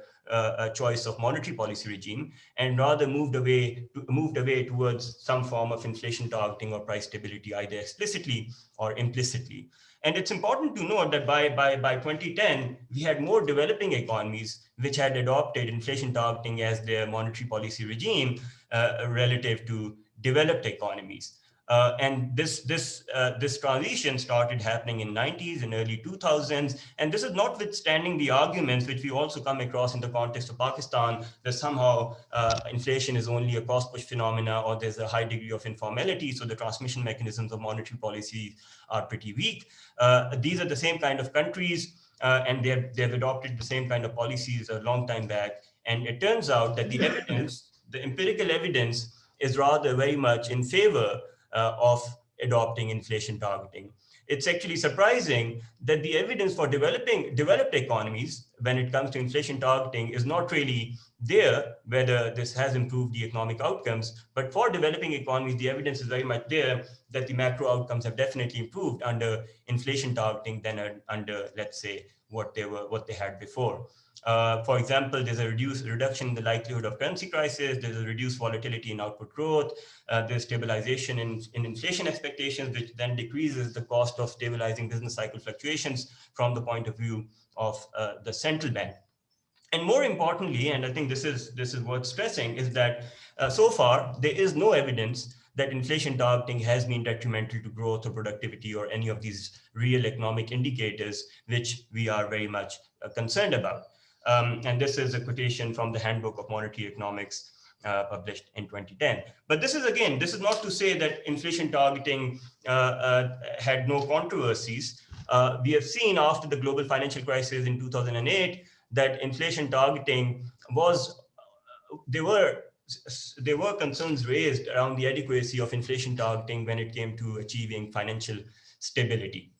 choice of monetary policy regime, and rather moved away towards some form of inflation targeting or price stability, either explicitly or implicitly. And it's important to note that by 2010, we had more developing economies which had adopted inflation targeting as their monetary policy regime relative to developed economies. And this transition started happening in 90s and early 2000s. And this is notwithstanding the arguments which we also come across in the context of Pakistan, that somehow inflation is only a cost push phenomena, or there's a high degree of informality. So the transmission mechanisms of monetary policy are pretty weak. These are the same kind of countries, and they've adopted the same kind of policies a long time back. And it turns out that the evidence, the empirical evidence, is rather very much in favor of adopting inflation targeting. It's actually surprising that the evidence for developed economies when it comes to inflation targeting is not really there, whether this has improved the economic outcomes. But for developing economies, the evidence is very much there that the macro outcomes have definitely improved under inflation targeting than under, let's say, what they had before. For example, there's a reduction in the likelihood of currency crisis. There's a reduced volatility in output growth. There's stabilization in inflation expectations, which then decreases the cost of stabilizing business cycle fluctuations from the point of view of the central bank. And more importantly, and I think this is worth stressing, is that so far there is no evidence that inflation targeting has been detrimental to growth or productivity or any of these real economic indicators, which we are very much concerned about. And this is a quotation from the Handbook of Monetary Economics published in 2010. But this is not to say that inflation targeting had no controversies. We have seen after the global financial crisis in 2008 that inflation targeting there were concerns raised around the adequacy of inflation targeting when it came to achieving financial stability.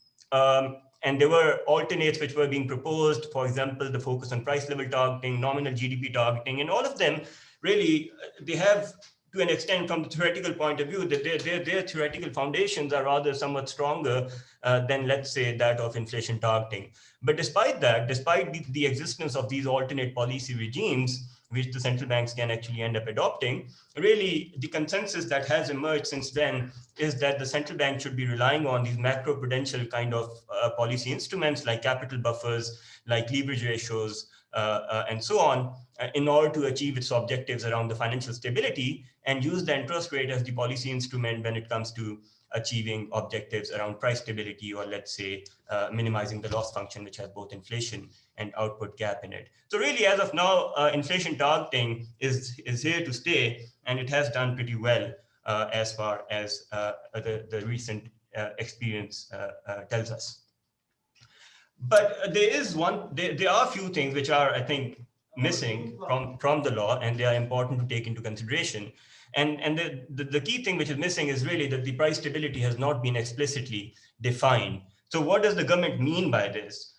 And there were alternates which were being proposed, for example, the focus on price level targeting, nominal GDP targeting, and all of them really, they have, to an extent, from the theoretical point of view, that their theoretical foundations are rather somewhat stronger than, let's say, that of inflation targeting. But despite that, despite the existence of these alternate policy regimes, which the central banks can actually end up adopting, really the consensus that has emerged since then is that the central bank should be relying on these macroprudential kind of policy instruments like capital buffers, like leverage ratios, and so on, in order to achieve its objectives around the financial stability, and use the interest rate as the policy instrument when it comes to achieving objectives around price stability, or let's say minimizing the loss function, which has both inflation and output gap in it. So really, as of now, inflation targeting is here to stay, and it has done pretty well as far as the recent experience tells us. But there are a few things which are, I think, missing from the law, and they are important to take into consideration. And the key thing which is missing is really that the price stability has not been explicitly defined. So what does the government mean by this?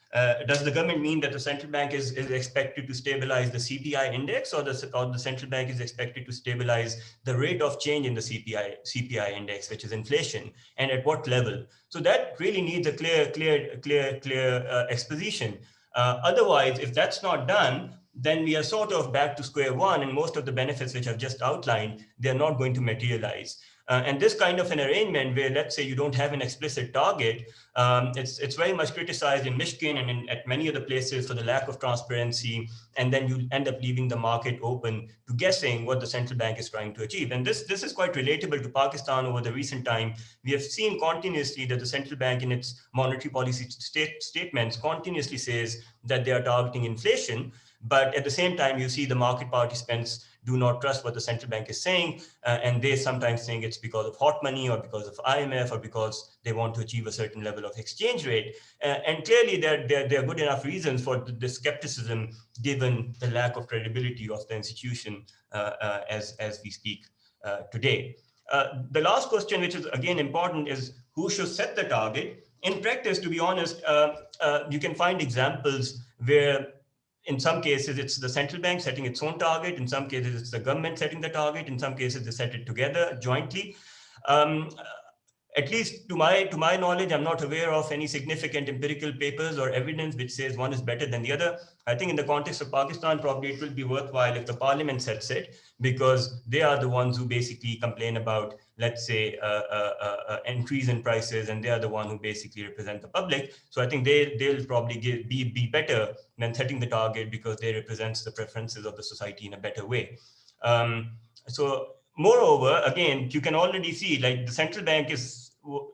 Does the government mean that the central bank is expected to stabilize the CPI index, or the central bank is expected to stabilize the rate of change in the CPI index, which is inflation, and at what level? So that really needs a clear exposition. Otherwise, if that's not done, then we are sort of back to square one, and most of the benefits which I've just outlined, they're not going to materialize. And this kind of an arrangement where, let's say, you don't have an explicit target, it's very much criticized in Michigan and at many other places for the lack of transparency. And then you end up leaving the market open to guessing what the central bank is trying to achieve. And this is quite relatable to Pakistan over the recent time. We have seen continuously that the central bank in its monetary policy statements continuously says that they are targeting inflation. But at the same time, you see the market participants do not trust what the central bank is saying. And they sometimes think it's because of hot money or because of IMF or because they want to achieve a certain level of exchange rate. And clearly, there are good enough reasons for the skepticism, given the lack of credibility of the institution as we speak today. The last question, which is again important, is who should set the target? In practice, to be honest, you can find examples where in some cases, it's the central bank setting its own target. In some cases, it's the government setting the target. In some cases, they set it together jointly. At least to my knowledge, I'm not aware of any significant empirical papers or evidence which says one is better than the other. I think in the context of Pakistan, probably it will be worthwhile if the parliament sets it, because they are the ones who basically complain about, let's say, increase in prices, and they are the one who basically represent the public. So I think they'll probably be better than setting the target, because they represent the preferences of the society in a better way. So moreover, again, you can already see, like, the central bank is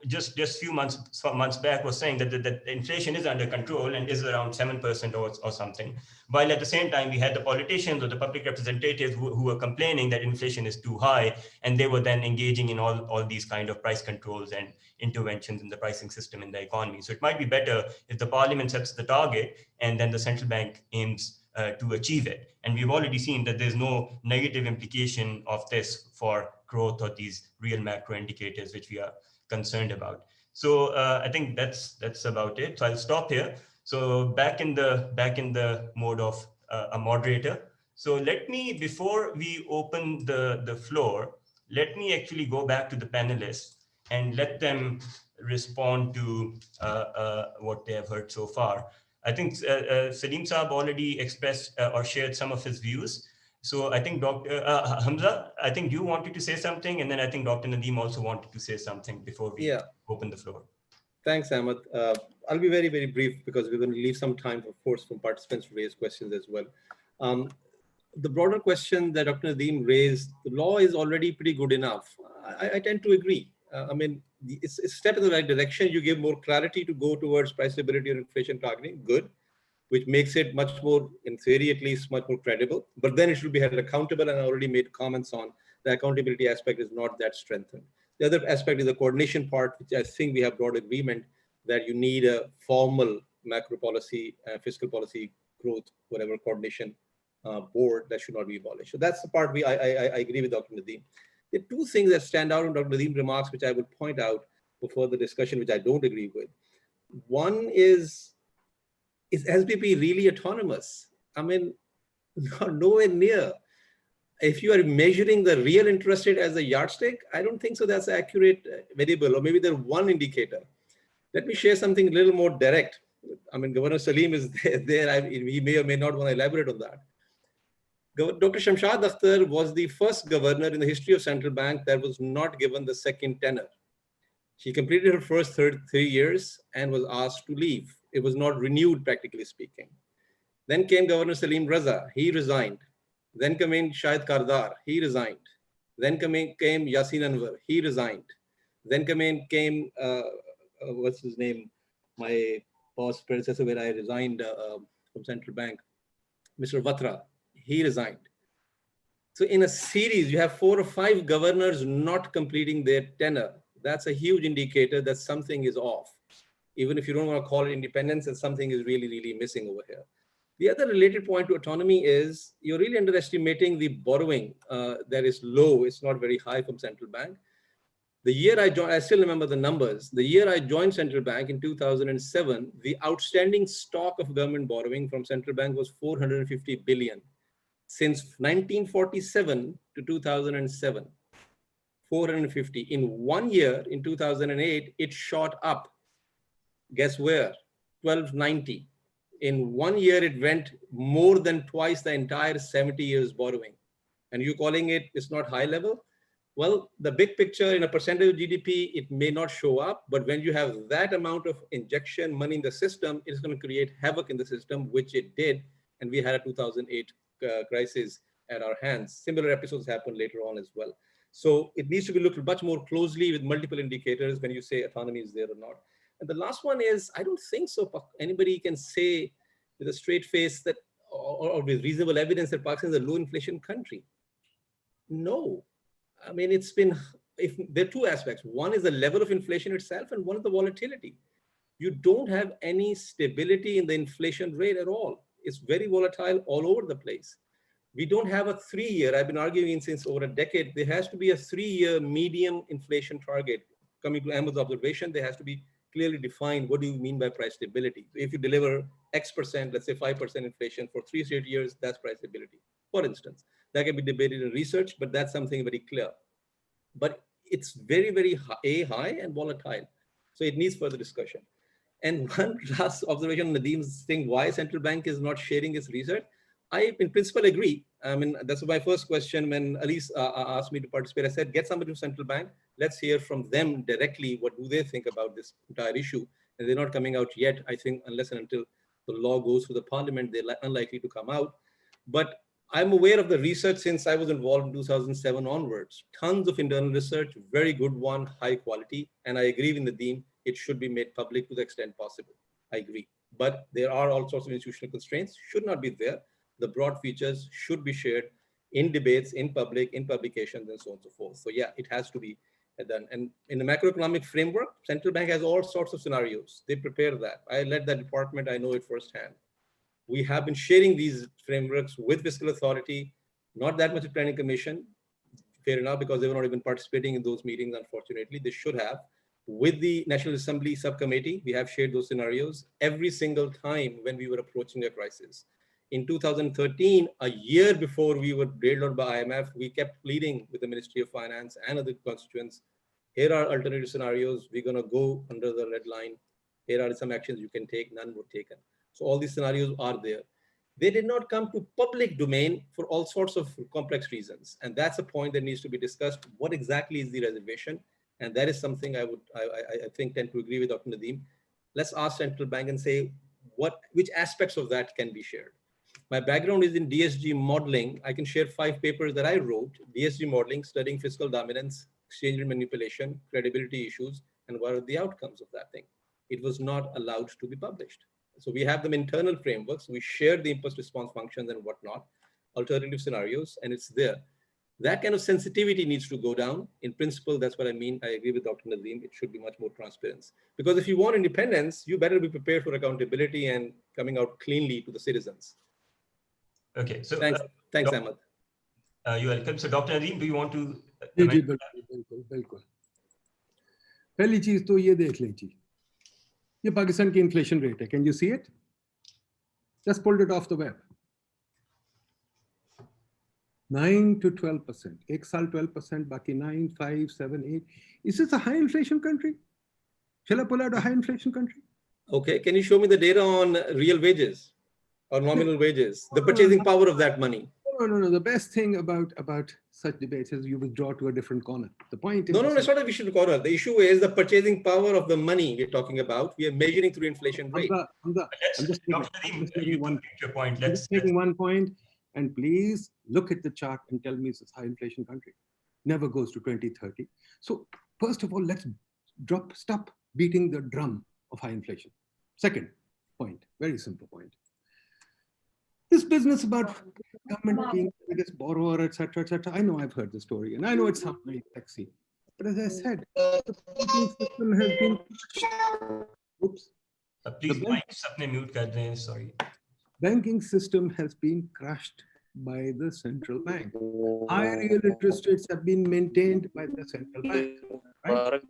just few months back was saying that inflation is under control and is around 7% or something, while at the same time we had the politicians or the public representatives who were complaining that inflation is too high, and they were then engaging in all these kind of price controls and interventions in the pricing system in the economy. So it might be better if the parliament sets the target and then the central bank aims to achieve it. And we've already seen that there's no negative implication of this for growth or these real macro indicators which we are concerned about. So I think that's about it. So I'll stop here. So back in the mode of a moderator. So let me, before we open the floor, let me actually go back to the panelists and let them respond to what they have heard so far. I think Salim Saab already expressed or shared some of his views. So I think Dr. Hamza, I think you wanted to say something, and then I think Dr. Nadeem also wanted to say something before we open the floor. Thanks, Ahmed. I'll be very, very brief, because we're going to leave some time, of course, for participants to raise questions as well. The broader question that Dr. Nadeem raised, the law is already pretty good enough. I tend to agree. I mean, it's a step in the right direction. You give more clarity to go towards price stability or inflation targeting, good, which makes it much more, in theory at least, much more credible. But then it should be held accountable, and I already made comments on the accountability aspect is not that strengthened. The other aspect is the coordination part, which I think we have broad agreement that you need a formal macro policy, fiscal policy, growth, whatever coordination board that should not be abolished. So that's the part I agree with Dr. Nadeem. There are two things that stand out in Dr. Nadeem's remarks, which I would point out for further discussion, which I don't agree with. One is SBP really autonomous? I mean, nowhere near. If you are measuring the real interest rate as a yardstick, I don't think so that's an accurate variable, or maybe there's one indicator. Let me share something a little more direct. I mean, Governor Salim is there. He may or may not want to elaborate on that. Dr. Shamshad Akhtar was the first governor in the history of central bank that was not given the second tenure. She completed her first 3 years and was asked to leave. It was not renewed, practically speaking. Then came Governor Salim Raza. He resigned. Then came Shahid Kardar. He resigned. Then came Yasin Anwar. He resigned. Then came what's his name? My boss predecessor, where I resigned from central bank, Mr. Vatra. He resigned. So in a series, you have 4 or 5 governors not completing their tenure. That's a huge indicator that something is off. Even if you don't want to call it independence, that something is really, really missing over here. The other related point to autonomy is you're really underestimating the borrowing that is low. It's not very high from central bank. The year I joined, I still remember the numbers. The year I joined central bank in 2007, the outstanding stock of government borrowing from central bank was 450 billion. Since 1947 to 2007, 450. In 1 year, in 2008, it shot up. Guess where? 1290. In 1 year, it went more than twice the entire 70 years borrowing. And you're calling it's not high level? Well, the big picture in a percentage of GDP, it may not show up, but when you have that amount of injection money in the system, it's going to create havoc in the system, which it did. And we had a 2008 crisis at our hands. Similar episodes happen later on as well. So it needs to be looked much more closely with multiple indicators when you say autonomy is there or not. And the last one is, I don't think so anybody can say with a straight face that, or with reasonable evidence that Pakistan is a low inflation country. No. I mean, it's been, there are two aspects. One is the level of inflation itself, and one is the volatility. You don't have any stability in the inflation rate at all. It's very volatile all over the place. We don't have a 3-year, I've been arguing since over a decade, there has to be a 3-year medium inflation target. Coming to Ahmed's observation, there has to be clearly defined, what do you mean by price stability? So if you deliver X%, let's say 5% inflation for 3 straight years, that's price stability, for instance. That can be debated in research, but that's something very clear. But it's very, very high and volatile. So it needs further discussion. And one last observation on Nadim's thing, why central bank is not sharing its research. I, in principle, agree. I mean, that's my first question when Elise asked me to participate. I said, get somebody from central bank. Let's hear from them directly. What do they think about this entire issue? And they're not coming out yet, I think, unless and until the law goes through the parliament, they're unlikely to come out. But I'm aware of the research since I was involved in 2007 onwards. Tons of internal research, very good one, high quality. And I agree with Nadeem, it should be made public to the extent possible. I agree. But there are all sorts of institutional constraints, should not be there. The broad features should be shared in debates, in public, in publications, and so on and so forth. So yeah, it has to be done. And in the macroeconomic framework, central bank has all sorts of scenarios. They prepare that. I led that department, I know it firsthand. We have been sharing these frameworks with fiscal authority, not that much at planning commission, fair enough, because they were not even participating in those meetings, unfortunately. They should have. With the National Assembly subcommittee, we have shared those scenarios every single time when we were approaching a crisis. In 2013, a year before we were bailed out by IMF, we kept pleading with the Ministry of Finance and other constituents. Here are alternative scenarios. We're going to go under the red line. Here are some actions you can take. None were taken. So all these scenarios are there. They did not come to public domain for all sorts of complex reasons. And that's a point that needs to be discussed. What exactly is the reservation? And that is something I think tend to agree with Dr. Nadeem. Let's ask central bank and say, which aspects of that can be shared? My background is in DSG modeling. I can share 5 papers that I wrote, DSG modeling, studying fiscal dominance, exchange rate manipulation, credibility issues, and what are the outcomes of that thing. It was not allowed to be published. So we have them internal frameworks. We share the impulse response functions and whatnot, alternative scenarios, and it's there. That kind of sensitivity needs to go down. In principle, that's what I mean. I agree with Dr. Nadeem. It should be much more transparent. Because if you want independence, you better be prepared for accountability and coming out cleanly to the citizens. Okay, so thanks, Ahmed. You're welcome. So, Dr. Nadeem, do you want to? बिल्कुल. पहली चीज तो ये देख लें जी. ये पाकिस्तान की inflation rate है. Can you see it? Just pulled it off the web. 9 to 12%. एक साल 12%, बाकी 9, 5, 7, 8. Is this a high inflation country? Shall I pull out a high inflation country? Okay, can you show me the data on real wages or nominal wages, the purchasing power of that money? No. The best thing about such debates is you withdraw to a different corner. The point is... No, it's not a different corner. The issue is the purchasing power of the money we're talking about. We are measuring through inflation rate. I'm just taking one point. And please look at the chart and tell me it's a high inflation country. Never goes to 2030. So first of all, let's stop beating the drum of high inflation. Second point, very simple point. This business about government being the biggest borrower, etc., etc. I know I've heard the story, and I know it sounds very sexy. But as I said, the banking system has been. Oops. Please, sorry. Banking system has been crushed by the central bank. High real interest rates have been maintained by the central bank. Right?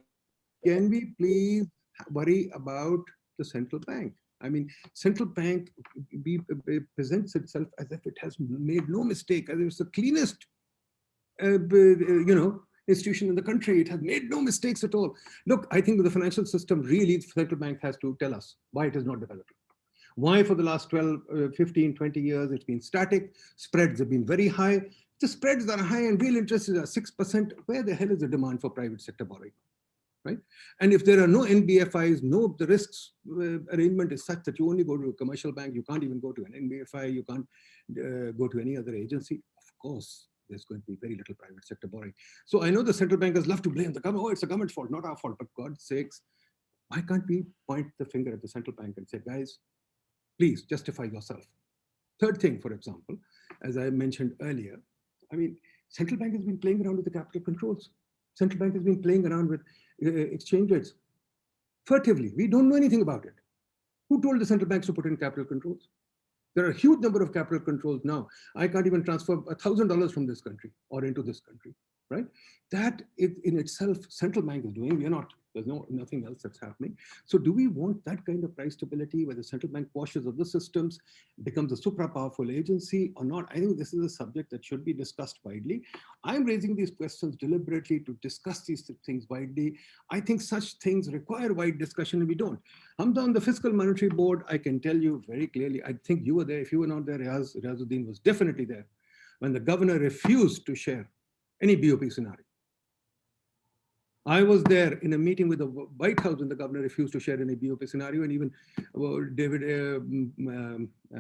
Can we please worry about the central bank? I mean, central bank presents itself as if it has made no mistake, as if it's the cleanest, institution in the country. It has made no mistakes at all. Look, I think with the financial system, really, the central bank has to tell us why it is not developing. Why for the last 12, 15, 20 years, it's been static. Spreads have been very high. The spreads are high and real interest is at 6%. Where the hell is the demand for private sector borrowing? Right? And if there are no NBFIs, the risks arrangement is such that you only go to a commercial bank, you can't even go to an NBFI, you can't go to any other agency. Of course, there's going to be very little private sector borrowing. So I know the central bankers love to blame the government. Oh, it's the government's fault, not our fault. But God's sakes, why can't we point the finger at the central bank and say, guys, please justify yourself? Third thing, for example, as I mentioned earlier, I mean, central bank has been playing around with the capital controls. Central bank has been playing around with exchange rates furtively. We don't know anything about it. Who told the central banks to put in capital controls? There are a huge number of capital controls now. I can't even transfer $1,000 from this country or into this country, right? That in itself, central bank is doing. There's nothing else that's happening. So do we want that kind of price stability where the central bank washes other systems, becomes a super powerful agency or not? I think this is a subject that should be discussed widely. I'm raising these questions deliberately to discuss these things widely. I think such things require wide discussion and we don't. Hamza, on the Fiscal Monetary Board, I can tell you very clearly, I think you were there. If you were not there, Riazuddin was definitely there when the governor refused to share any BOP scenario. I was there in a meeting with the White House when the governor refused to share any BOP scenario, and even David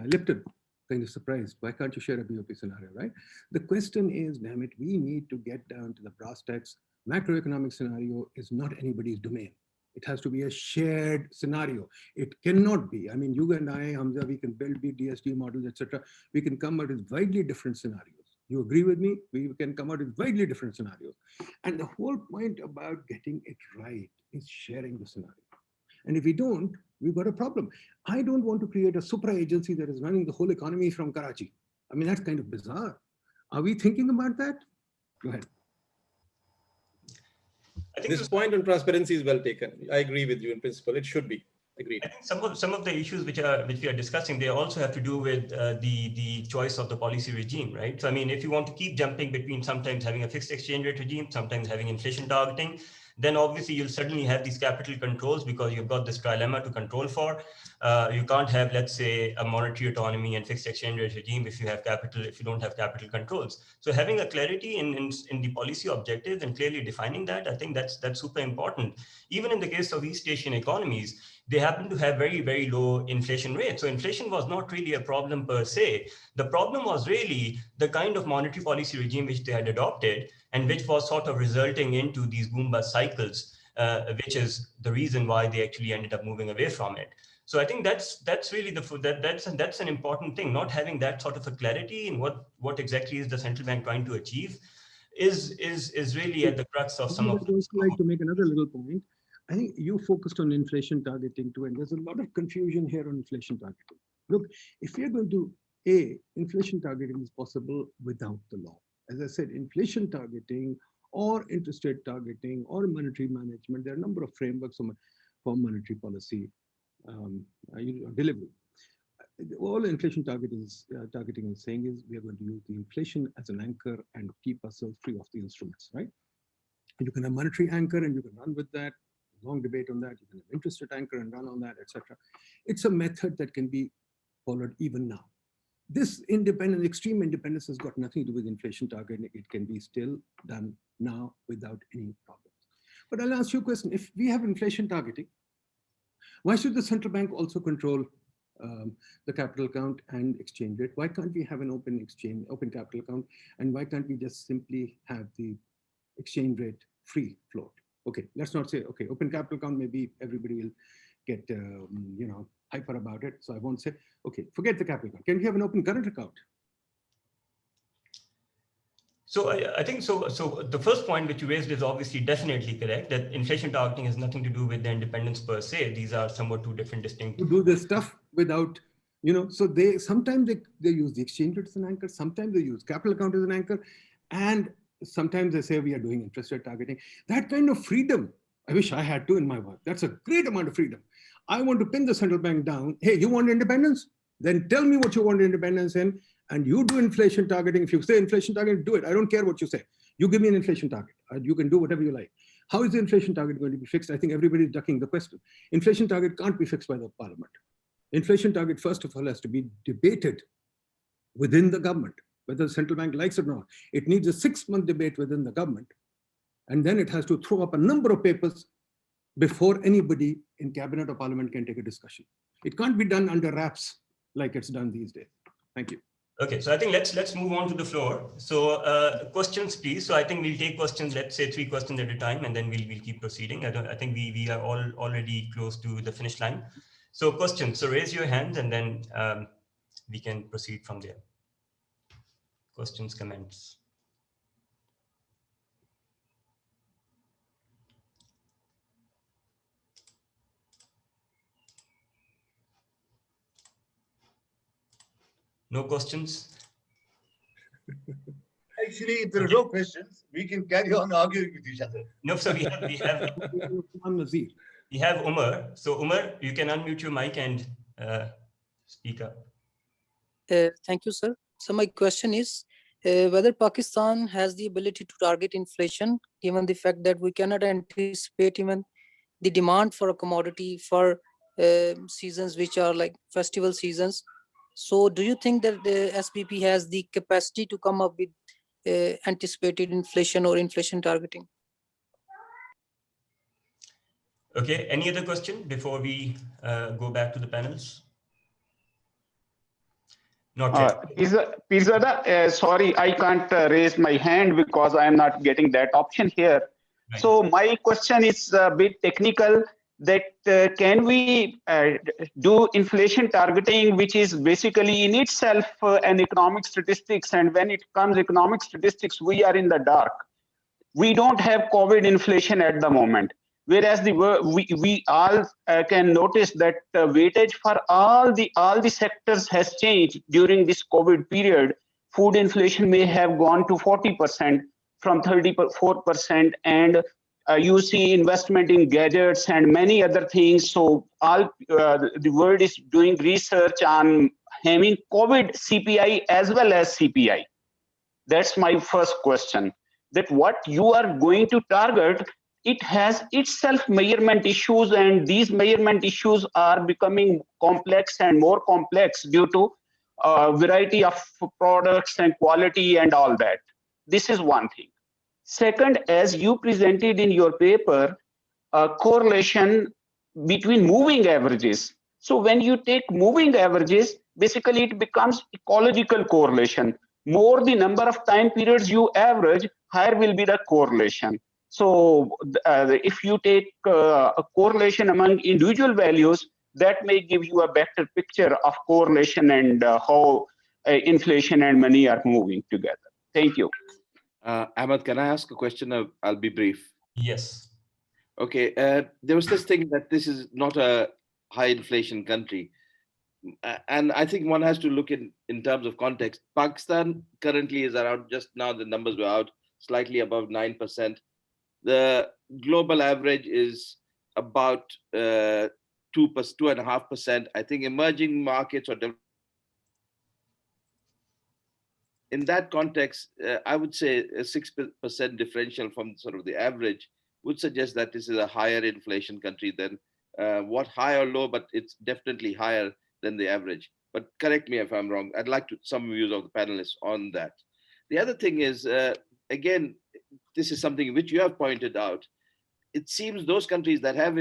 Lipton kind of surprised. Why can't you share a BOP scenario, right? The question is, damn it, we need to get down to the brass tacks. Macroeconomic scenario is not anybody's domain. It has to be a shared scenario. It cannot be. I mean, you and I, Hamza, we can build DSG models, etc. We can come out with widely different scenarios. You agree with me? We can come out with widely different scenarios. And the whole point about getting it right is sharing the scenario. And if we don't, we've got a problem. I don't want to create a super agency that is running the whole economy from Karachi. I mean, that's kind of bizarre. Are we thinking about that? Go ahead. I think this point on transparency is well taken. I agree with you in principle. It should be. Agreed. I think some of the issues which we are discussing, they also have to do with the choice of the policy regime, right? So I mean, if you want to keep jumping between sometimes having a fixed exchange rate regime, sometimes having inflation targeting, then obviously you'll suddenly have these capital controls because you've got this trilemma to control for. You can't have, let's say, a monetary autonomy and fixed exchange rate regime if you don't have capital controls. So having a clarity in the policy objectives and clearly defining that, I think that's super important. Even in the case of East Asian economies, they happen to have very, very low inflation rates. So inflation was not really a problem per se. The problem was really the kind of monetary policy regime which they had adopted and which was sort of resulting into these boom bust cycles, which is the reason why they actually ended up moving away from it. So I think that's really that's an important thing. Not having that sort of a clarity in what exactly is the central bank trying to achieve is really at the crux of some of. I would also like to make another little point. I think you focused on inflation targeting too, and there's a lot of confusion here on inflation targeting. Look, if we're going to, inflation targeting is possible without the law. As I said, inflation targeting or interest rate targeting or monetary management, there are a number of frameworks for monetary policy delivery. All inflation targeting is saying is we are going to use the inflation as an anchor and keep ourselves free of the instruments, right? And you can have monetary anchor and you can run with that. Long debate on that. You can have interest rate anchor and run on that, etc. It's a method that can be followed even now. This extreme independence has got nothing to do with inflation targeting. It can be still done now without any problems. But I'll ask you a question. If we have inflation targeting, why should the central bank also control the capital account and exchange rate? Why can't we have an open capital account? And why can't we just simply have the exchange rate free float? Okay, let's not say, okay, open capital account, maybe everybody will get, hyper about it. So I won't say, okay, forget the capital account. Can we have an open current account? So I think so the first point which you raised is obviously definitely correct, that inflation targeting has nothing to do with the independence per se. These are somewhat two different distinct. To do this stuff without, so sometimes they use the exchange rate as an anchor, sometimes they use capital account as an anchor, and sometimes they say we are doing interest rate targeting. That kind of freedom, I wish I had to in my work. That's a great amount of freedom. I want to pin the central bank down. Hey, you want independence? Then tell me what you want independence in, and you do inflation targeting. If you say inflation target, do it. I don't care what you say. You give me an inflation target. You can do whatever you like. How is the inflation target going to be fixed? I think everybody's ducking the question. Inflation target can't be fixed by the parliament. Inflation target, first of all, has to be debated within the government. whether the central bank likes it or not. It needs a 6-month debate within the government. And then it has to throw up a number of papers before anybody in cabinet or parliament can take a discussion. It can't be done under wraps like it's done these days. Thank you. Okay, so I think let's move on to the floor. So questions, please. So I think we'll take questions, let's say 3 questions at a time, and then we'll keep proceeding. I think we are all already close to the finish line. So questions, so raise your hands and then we can proceed from there. Questions, comments. No questions? Actually, if there are no questions, we can carry on arguing with each other. No, so we have Umar. So Umar, you can unmute your mic and speak up. Thank you, sir. So my question is whether Pakistan has the ability to target inflation, given the fact that we cannot anticipate even the demand for a commodity for seasons which are like festival seasons. So do you think that the SBP has the capacity to come up with anticipated inflation or inflation targeting? Okay, any other question before we go back to the panels? Not yet. Pirzada, sorry, I can't raise my hand because I am not getting that option here. Right. So my question is a bit technical, that can we do inflation targeting, which is basically in itself an economic statistics, and when it comes economic statistics, we are in the dark. We don't have COVID inflation at the moment. Whereas we all can notice that weightage for all the sectors has changed during this COVID period. Food inflation may have gone to 40% from 34%, and you see investment in gadgets and many other things. So all the world is doing research on having COVID CPI as well as CPI. That's my first question. That what you are going to target, it has itself measurement issues, and these measurement issues are becoming complex and more complex due to a variety of products and quality and all that. This is one thing. Second, as you presented in your paper, a correlation between moving averages. So when you take moving averages, basically it becomes ecological correlation. More the number of time periods you average, higher will be the correlation. So if you take a correlation among individual values, that may give you a better picture of correlation and how inflation and money are moving together. Thank you. Ahmed, can I ask a question? I'll be brief. Yes. Okay. There was this thing that this is not a high inflation country. And I think one has to look in terms of context. Pakistan currently is around, just now the numbers were out, slightly above 9%. The global average is about 2.5%. I think emerging markets or in that context, I would say a 6% differential from sort of the average would suggest that this is a higher inflation country than what high or low, but it's definitely higher than the average. But correct me if I'm wrong. I'd like some views of the panelists on that. The other thing is, again, this is something which you have pointed out. It seems those countries that have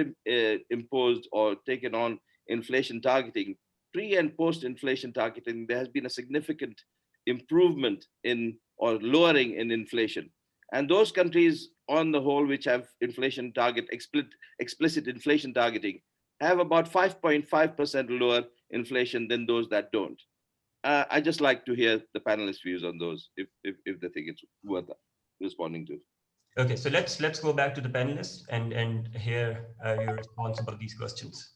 imposed or taken on inflation targeting, pre and post inflation targeting, there has been a significant improvement in or lowering in inflation. And those countries on the whole which have inflation target, explicit inflation targeting, have about 5.5% lower inflation than those that don't. I just like to hear the panelists' views on those, if they think it's worth responding to. Okay, so let's go back to the panelists and hear your response about these questions.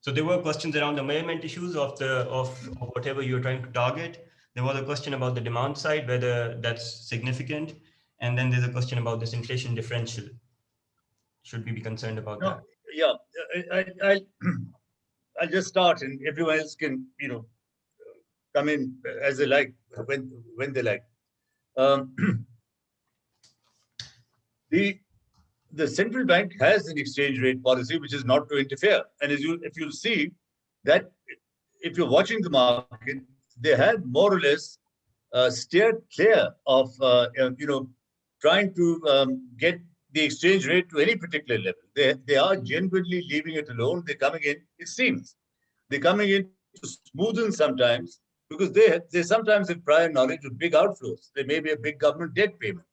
So there were questions around the measurement issues of whatever you're trying to target. There was a question about the demand side, whether that's significant, and then there's a question about this inflation differential. Should we be concerned about that? Yeah, I'll just start, and everyone else can, come in as they like, when they like. The central bank has an exchange rate policy which is not to interfere, and if you'll see that if you're watching the market, they have more or less steered clear of trying to get the exchange rate to any particular level. They are genuinely leaving it alone. They're coming in, it seems, they're coming in to smoothen sometimes, because they sometimes have prior knowledge of big outflows. There may be a big government debt payment,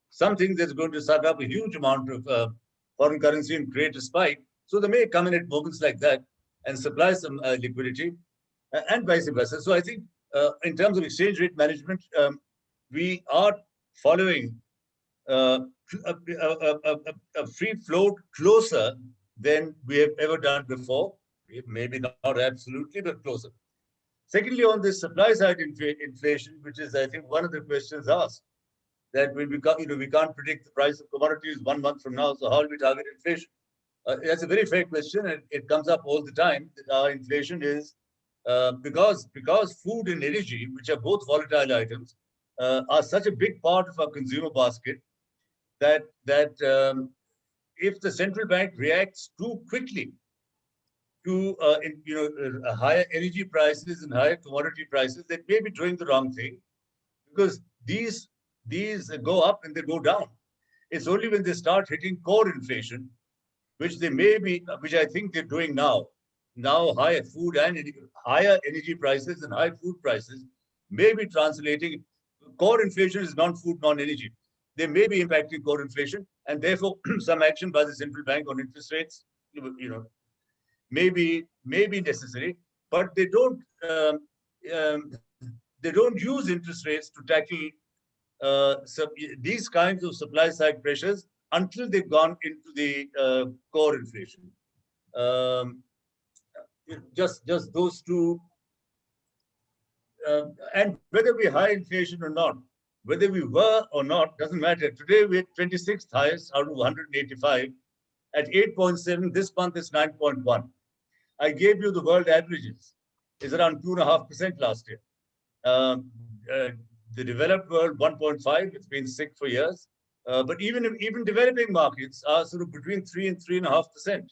something that's going to suck up a huge amount of foreign currency and create a spike. So they may come in at moments like that and supply some liquidity, and vice versa. So I think in terms of exchange rate management, we are following a free float closer than we have ever done before. Maybe not absolutely, but closer. Secondly, on this supply side inflation, which is, I think, one of the questions asked, that we can't predict the price of commodities 1 month from now, so how do we target inflation? That's a very fair question, and it comes up all the time. That our inflation is because food and energy, which are both volatile items, are such a big part of our consumer basket, that if the central bank reacts too quickly to higher energy prices and higher commodity prices, they may be doing the wrong thing, because these go up and they go down. It's only when they start hitting core inflation, which I think they're doing now. Now higher food and higher energy prices and high food prices may be translating. Core inflation is non-food, non-energy. They may be impacting core inflation, and therefore some action by the central bank on interest rates, may be necessary. But they don't use interest rates to tackle these kinds of supply side pressures until they've gone into the core inflation. Just those two, and whether we're high inflation or not, whether we were or not, doesn't matter. Today we're 26th highest out of 185 at 8.7. This month is 9.1. I gave you the world averages. It's around 2.5% last year. The developed world 1.5. It's been sick for years. But even developing markets are sort of between 3 and 3.5%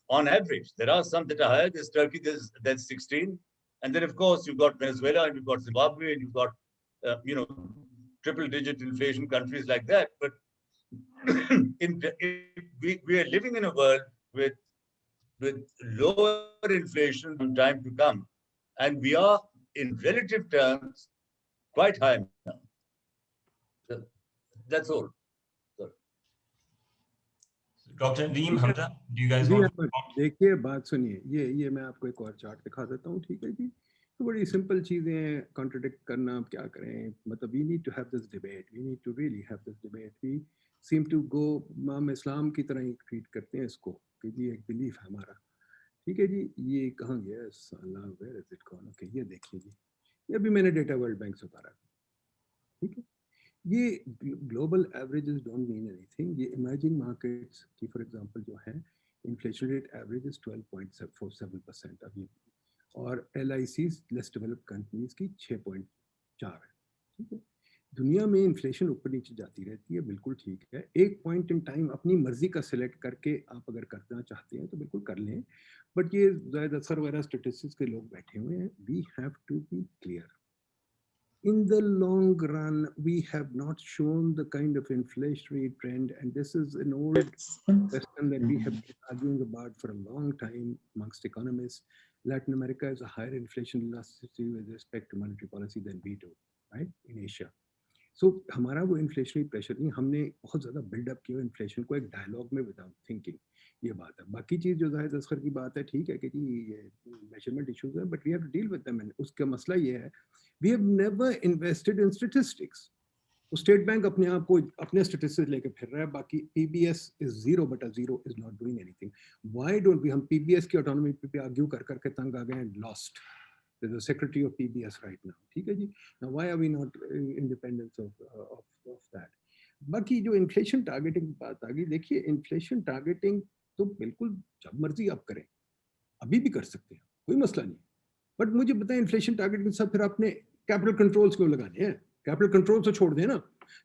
on average. There are some that are higher. There's Turkey, that's 16. And then, of course, you've got Venezuela, and you've got Zimbabwe, and you've got, triple-digit inflation countries like that. But we are living in a world with lower inflation in time to come. And we are, in relative terms, quite high now. So that's all. Dr. Nadeem, Hamza, do you guys want to? देखिए बात सुनिए, ये मैं आपको एक और chart दिखा देता हूँ, ठीक है जी? तो बड़ी सिंपल चीजें हैं, कॉन्ट्रडिक्ट करना, अब क्या करें? मतलब we need to have this debate, we need to really have this debate. We seem to go, हम इस्लाम की तरह ही ट्रीट करते हैं इसको, कि जी एक बिलीफ है हमारा, ठीक है जी? ये कहाँ गया साला? Where is it gone? Okay, ये देखिए जी, ये अभी मैंने डेटा वर्ल्ड बैंक से उतारा, ठीक है? ये global averages don't mean anything. ये इमर्जिंग मार्केट्स की फॉर एग्जांपल जो है, इन्फ्लेशन रेट एवरेज इज 12.47% अभी, और LICs लेस डेवलप्ड कंट्रीज की 6.4 है, ठीक है? दुनिया में इन्फ्लेशन ऊपर नीचे जाती रहती है, बिल्कुल ठीक है. एक पॉइंट इन टाइम अपनी मर्जी का सिलेक्ट करके आप अगर करना चाहते हैं तो बिल्कुल कर लें, बट ये ज़ायद असर वगैरह स्टेटिस्टिक्स के लोग बैठे हुए हैं. We have to be clear. In the long run, we have not shown the kind of inflationary trend, and this is an old question that we have been arguing about for a long time amongst economists. Latin America has a higher inflation elasticity with respect to monetary policy than we do, right, in Asia. So हमारा वो inflationary pressure नहीं, हमने बहुत ज़्यादा build-up किया inflation को एक dialogue में without thinking. ये बात है. बाकी चीज़ जो जाहिद असगर की बात है, ठीक है कि जी ये measurement issues है, but we have to deal with them. And उसका मसला ये है, we have never invested in statistics. तो स्टेट बैंक अपने आप को अपने statistics लेके फिर रहा है, बाकी PBS is 0/0 is not doing anything. Why don't we? हम PBS की autonomy पे argue कर करके तंग आ गए and lost. There's a secretary of PBS right now, ठीक है जी? Now why are we not independent of that? बाकी जो inflation targeting बात आ गई, देखिए inflation targeting तो बिल्कुल जब मर्जी आप करें, अभी भी कर सकते हैं, कोई मसला नहीं. बट मुझे बताएं inflation targeting सब फिर आपने capital controls क्यों लगाने हैं? कैपिटल कंट्रोल तो छोड़ दें ना,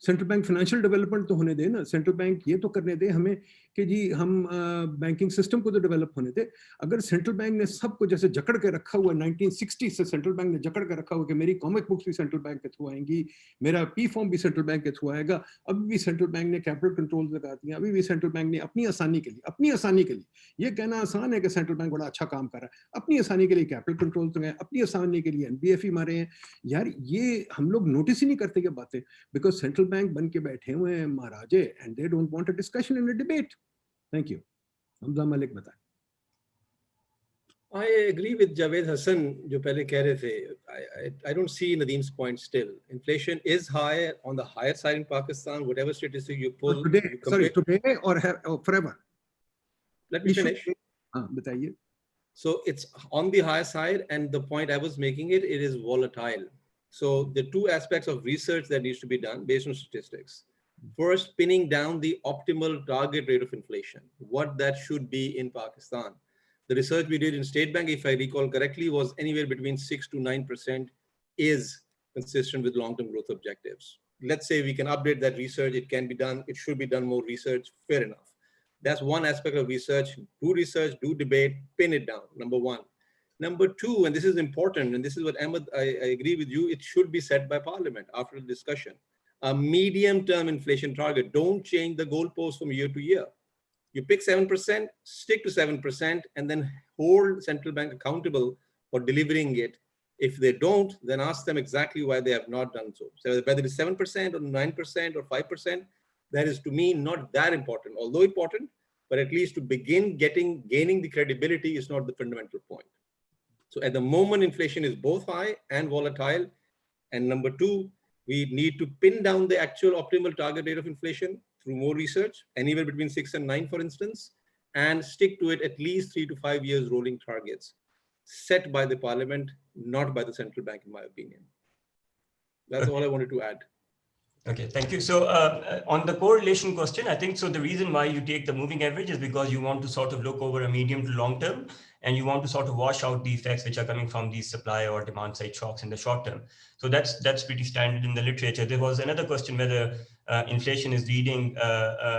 सेंट्रल बैंक फाइनेंशियल डेवलपमेंट तो होने दें ना, सेंट्रल बैंक ये तो करने दें हमें कि जी हम बैंकिंग सिस्टम को तो डेवलप होने थे। अगर सेंट्रल बैंक ने सबको जैसे जकड़ के रखा हुआ 1960 से सेंट्रल बैंक ने जकड़ के रखा हुआ कि मेरी कॉमिक बुक्स भी सेंट्रल बैंक के थ्रू आएंगी, मेरा पी फॉर्म भी सेंट्रल बैंक के थ्रू आएगा, अभी भी सेंट्रल बैंक ने कैपिटल कंट्रोल लगा दिए, अभी भी सेंट्रल बैंक ने अपनी आसानी के लिए ये कहना आसान है कि सेंट्रल बैंक बड़ा अच्छा काम कर रहा है, अपनी आसानी के लिए कैपिटल कंट्रोल तो है, अपनी आसानी के लिए एनबीएफई मारे हैं। यार ये हम लोग नोटिस ही नहीं करते ये बातें, बिकॉज सेंट्रल बैंक बन के बैठे हुए हैं महाराजे and they don't want a discussion in a debate. Thank you. Hamza Malik बताएं। I agree with Javed Hassan जो पहले कह रहे थे. I don't see Nadeem's point still. Inflation is high, on the higher side in Pakistan. Whatever statistic you pull, today or forever. Let me finish. हाँ बताइए. So it's on the higher side, and the point I was making it is volatile. So the two aspects of research that needs to be done based on statistics. First, pinning down the optimal target rate of inflation, what that should be in Pakistan. The research we did in State Bank, if I recall correctly, was anywhere between 6 to 9% is consistent with long-term growth objectives. Let's say we can update that research. It can be done. It should be done more research. Fair enough. That's one aspect of research. Do debate, pin it down. Number one. Number two, and this is important, and this is what Ahmed, I agree with you, it should be set by Parliament after the discussion. A medium-term inflation target. Don't change the goalpost from year to year. You pick 7%, stick to 7%, and then hold central bank accountable for delivering it. If they don't, then ask them exactly why they have not done so. So whether it's 7% or 9% or 5%, that is to me not that important, although important, but at least to begin gaining the credibility is not the fundamental point. So at the moment, inflation is both high and volatile. And number two, we need to pin down the actual optimal target rate of inflation through more research, anywhere between 6 and 9, for instance, and stick to it at least 3 to 5 years rolling targets set by the Parliament, not by the central bank, in my opinion. That's all I wanted to add. Okay, thank you. So on the correlation question, I think so the reason why you take the moving average is because you want to sort of look over a medium to long term, and you want to sort of wash out the effects which are coming from these supply or demand side shocks in the short term. So that's pretty standard in the literature. There was another question whether inflation is leading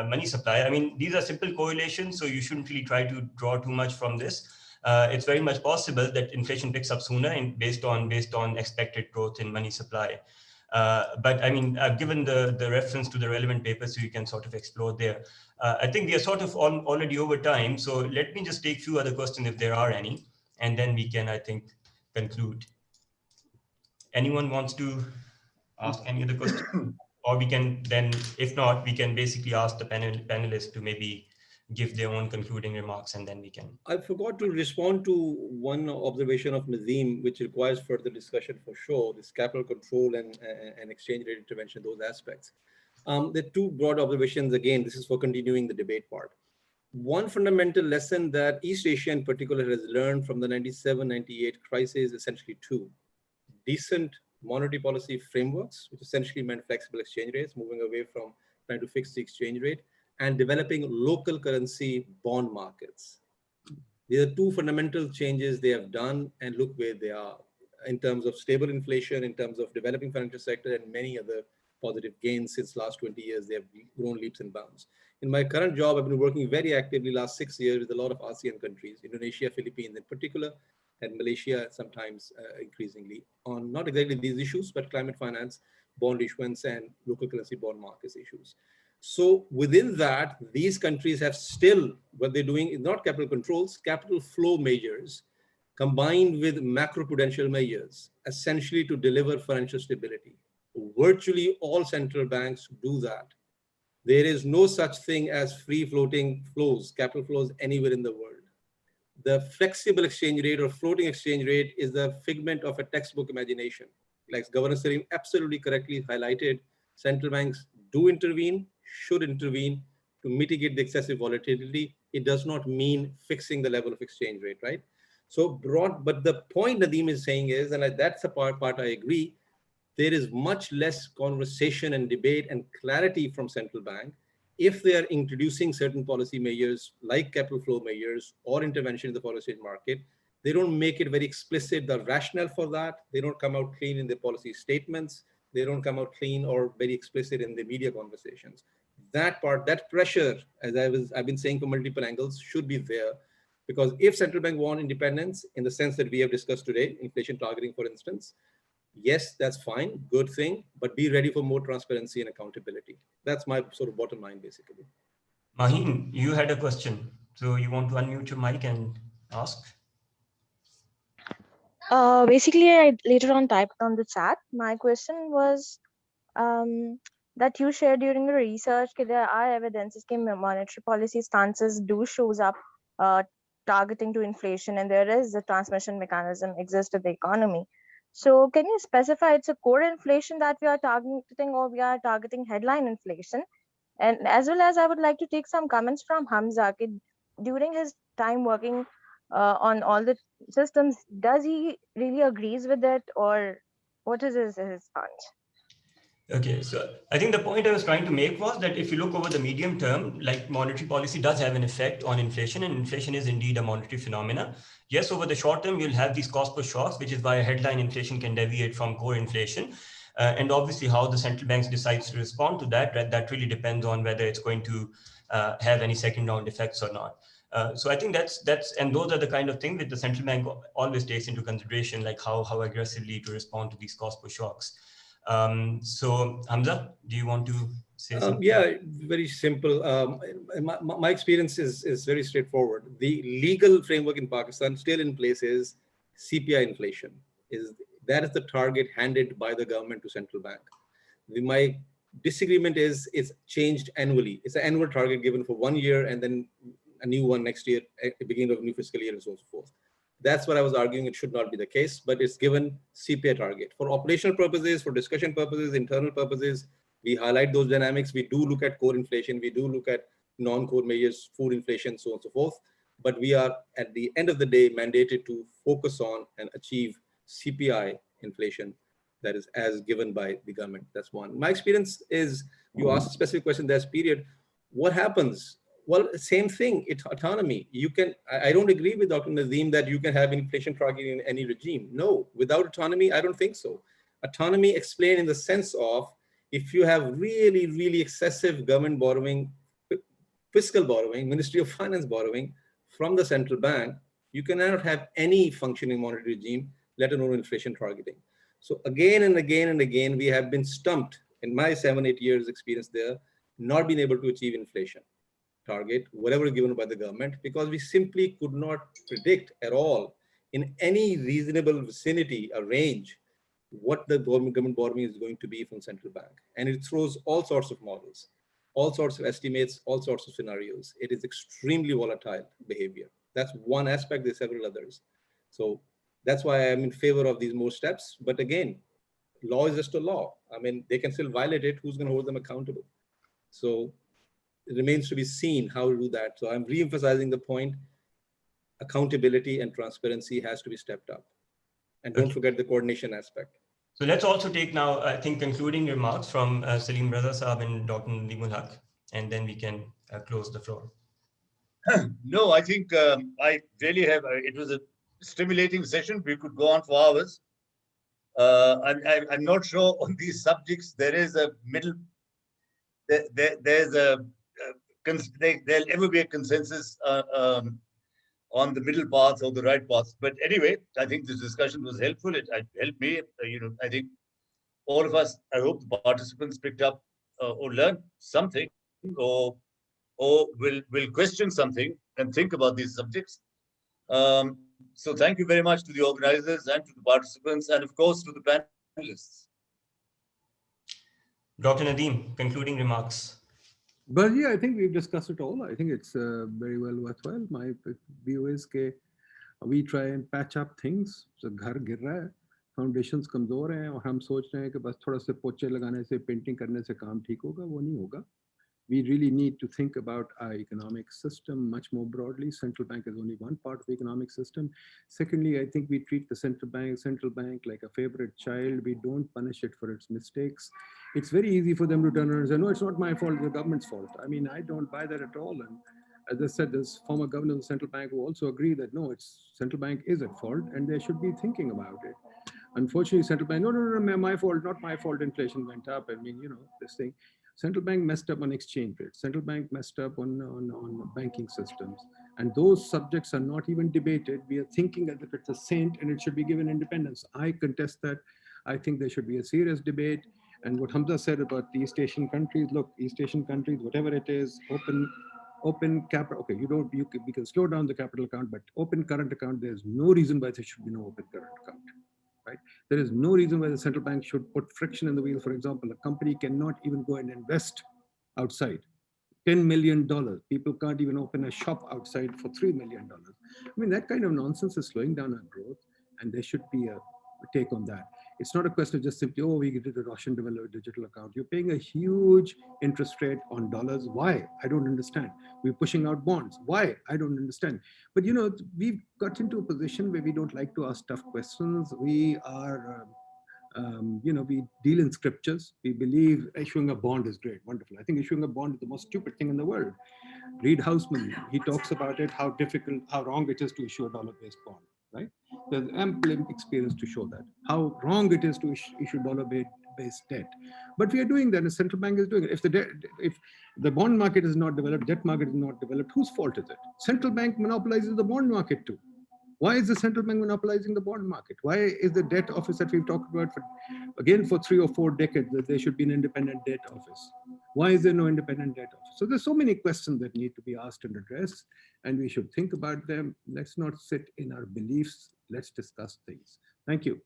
money supply. I mean, these are simple correlations, so you shouldn't really try to draw too much from this. It's very much possible that inflation picks up sooner based on expected growth in money supply. But I mean, I've given the reference to the relevant papers, so you can sort of explore there. I think we are sort of already over time, so let me just take a few other questions if there are any, and then we can, I think, conclude. Anyone wants to ask any other question? Or we can then, if not, we can basically ask the panelists to maybe give their own concluding remarks, and then we can. I forgot to respond to one observation of Nadeem, which requires further discussion for sure, this capital control and exchange rate intervention, those aspects. The two broad observations, again, this is for continuing the debate part. One fundamental lesson that East Asia in particular has learned from the 97-98 crisis is essentially two. Decent monetary policy frameworks, which essentially meant flexible exchange rates, moving away from trying to fix the exchange rate, and developing local currency bond markets. These are two fundamental changes they have done, and look where they are in terms of stable inflation, in terms of developing financial sector, and many other positive gains since last 20 years. They have grown leaps and bounds. In my current job, I've been working very actively last 6 years with a lot of ASEAN countries, Indonesia, Philippines in particular, and Malaysia sometimes increasingly on not exactly these issues, but climate finance, bond issuance, and local currency bond markets issues. So within that, these countries have still, what they're doing is not capital controls, capital flow measures combined with macroprudential measures, essentially to deliver financial stability. Virtually all central banks do that. There is no such thing as free floating flows, capital flows anywhere in the world. The flexible exchange rate or floating exchange rate is the figment of a textbook imagination. Like Governor Salim absolutely correctly highlighted, central banks do intervene, should intervene to mitigate the excessive volatility. It does not mean fixing the level of exchange rate, right? So broad, but the point Nadeem is saying is, and that's the part I agree, there is much less conversation and debate and clarity from central bank if they are introducing certain policy measures like capital flow measures or intervention in the foreign exchange market. They don't make it very explicit, the rationale for that. They don't come out clean in their policy statements. They don't come out clean or very explicit in the media conversations. that part, that pressure, as I've been saying from multiple angles, should be there. Because if central bank want independence in the sense that we have discussed today, inflation targeting, for instance, yes, that's fine, good thing, but be ready for more transparency and accountability. That's my sort of bottom line, basically. Maheen, you had a question. So you want to unmute your mic and ask? Basically, I later on typed on the chat. My question was that you shared during the research that there are evidences that monetary policy stances do shows up targeting to inflation, and there is a transmission mechanism exists in the economy. So can you specify it's a core inflation that we are targeting, or we are targeting headline inflation? And as well as I would like to take some comments from Hamza. During his time working on all the systems, does he really agrees with it, or what is his stance? Okay, so I think the point I was trying to make was that if you look over the medium term, like monetary policy does have an effect on inflation, and inflation is indeed a monetary phenomena. Yes, over the short term, you'll have these cost push shocks, which is why headline inflation can deviate from core inflation. And obviously how the central banks decides to respond to that, that really depends on whether it's going to have any second round effects or not. So I think that's, and those are the kind of things that the central bank always takes into consideration, like how aggressively to respond to these cost push shocks. So Hamza, do you want to say something? Yeah, very simple. My experience is very straightforward. The legal framework in Pakistan still in place is CPI inflation. That is the target handed by the government to central bank. My disagreement is it's changed annually. It's an annual target given for 1 year and then a new one next year at the beginning of a new fiscal year and so on and so forth. That's what I was arguing. It should not be the case, but it's given CPI target. For operational purposes, for discussion purposes, internal purposes, we highlight those dynamics. We do look at core inflation. We do look at non-core measures, food inflation, so on and so forth. But we are, at the end of the day, mandated to focus on and achieve CPI inflation that is as given by the government. That's one. My experience is, you asked a specific question, there's period. What happens? Well, same thing, it's autonomy. You can, I don't agree with Dr. Nazim that you can have inflation targeting in any regime. No, without autonomy, I don't think so. Autonomy explained in the sense of, if you have really, really excessive government borrowing, fiscal borrowing, Ministry of Finance borrowing from the central bank, you cannot have any functioning monetary regime, let alone inflation targeting. So again and again and again, we have been stumped in my 7-8 years experience there, not been able to achieve inflation target, whatever given by the government, because we simply could not predict at all in any reasonable vicinity, a range, what the government borrowing is going to be from central bank. And it throws all sorts of models, all sorts of estimates, all sorts of scenarios. It is extremely volatile behavior. That's one aspect, there's several others. So that's why I'm in favor of these more steps. But again, law is just a law. I mean, they can still violate it. Who's going to hold them accountable? So it remains to be seen how to do that. So I'm re-emphasizing the point, accountability and transparency has to be stepped up. And don't forget the coordination aspect. So let's also take now, I think, concluding remarks from Salim Raza Saab and Dr. Nadeemul Haq, and then we can close the floor. No, I think I really have, it was a stimulating session. We could go on for hours. I'm not sure on these subjects, there is a middle, there's a, there'll ever be a consensus on the middle path or the right path. But anyway, I think this discussion was helpful. It helped me. I think all of us, I hope the participants picked up or learned something, or will question something and think about these subjects. So thank you very much to the organizers and to the participants, and of course to the panelists. Dr. Nadeem, concluding remarks. But yeah, I think we've discussed it all. I think it's very well worthwhile. My view is that we try and patch up things. So घर गिर रहा है, foundations कमजोर हैं, और हम सोच रहे हैं कि बस थोड़ा से पोचे लगाने से, painting करने से काम ठीक होगा, वो नहीं होगा. We really need to think about our economic system much more broadly. Central bank is only one part of the economic system. Secondly, I think we treat the central bank like a favorite child. We don't punish it for its mistakes. It's very easy for them to turn around and say, no, it's not my fault, it's the government's fault. I mean, I don't buy that at all. And as I said, there's former governors of the central bank who also agree that no, central bank is at fault and they should be thinking about it. Unfortunately, central bank, no, my fault, not my fault, inflation went up. I mean, this thing. Central bank messed up on exchange rates. Central bank messed up on banking systems. And those subjects are not even debated. We are thinking as if it's a saint and it should be given independence. I contest that. I think there should be a serious debate. And what Hamza said about the East Asian countries, look, East Asian countries, whatever it is, open capital. Okay, we can slow down the capital account, but open current account, there's no reason why there should be no open current account. Right? There is no reason why the central bank should put friction in the wheel. For example, a company cannot even go and invest outside. $10 million. People can't even open a shop outside for $3 million. I mean, that kind of nonsense is slowing down our growth, and there should be a take on that. It's not a question of just simply, oh, we did a Russian developed digital account. You're paying a huge interest rate on dollars. Why? I don't understand. We're pushing out bonds. Why? I don't understand. But you know, we've got into a position where we don't like to ask tough questions. We are, you know, we deal in scriptures. We believe issuing a bond is great, wonderful. I think issuing a bond is the most stupid thing in the world. Reed Houseman, he talks about it, how difficult, how wrong it is to issue a dollar-based bond. Right? There's ample experience to show that, how wrong it is to issue dollar-based debt. But we are doing that, the central bank is doing it. If the bond market is not developed, debt market is not developed, whose fault is it? Central bank monopolizes the bond market too. Why is the central bank monopolizing the bond market? Why is the debt office that we've talked about for 3 or 4 decades that there should be an independent debt office? Why is there no independent debt office? So there's so many questions that need to be asked and addressed, and we should think about them. Let's not sit in our beliefs. Let's discuss things. Thank you.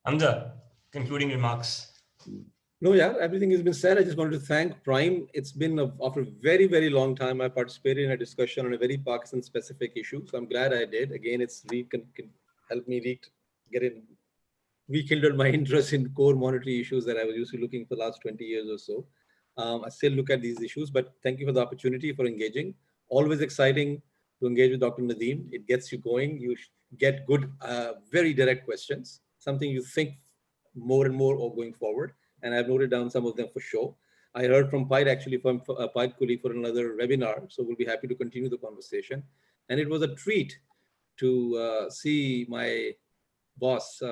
Hamza, concluding remarks. No, yeah, everything has been said. I just wanted to thank Prime. It's been after a very, very long time I participated in a discussion on a very Pakistan-specific issue. So I'm glad I did. Again, it's can help me rekindle my interest in core monetary issues that I was used to looking for the last 20 years or so. I still look at these issues, but thank you for the opportunity for engaging. Always exciting to engage with Dr. Nadeem. It gets you going. You get good, very direct questions, something you think more and more of going forward. And I've noted down some of them for sure. I heard from Pied actually from Pied colleague for another webinar. So we'll be happy to continue the conversation. And it was a treat to see my boss,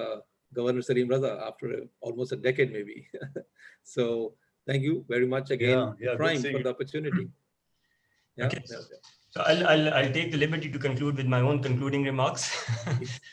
Governor Salim Raza, after almost a decade maybe. So thank you very much again, Prime, for the opportunity. Yeah. Okay. So I'll take the liberty to conclude with my own concluding remarks.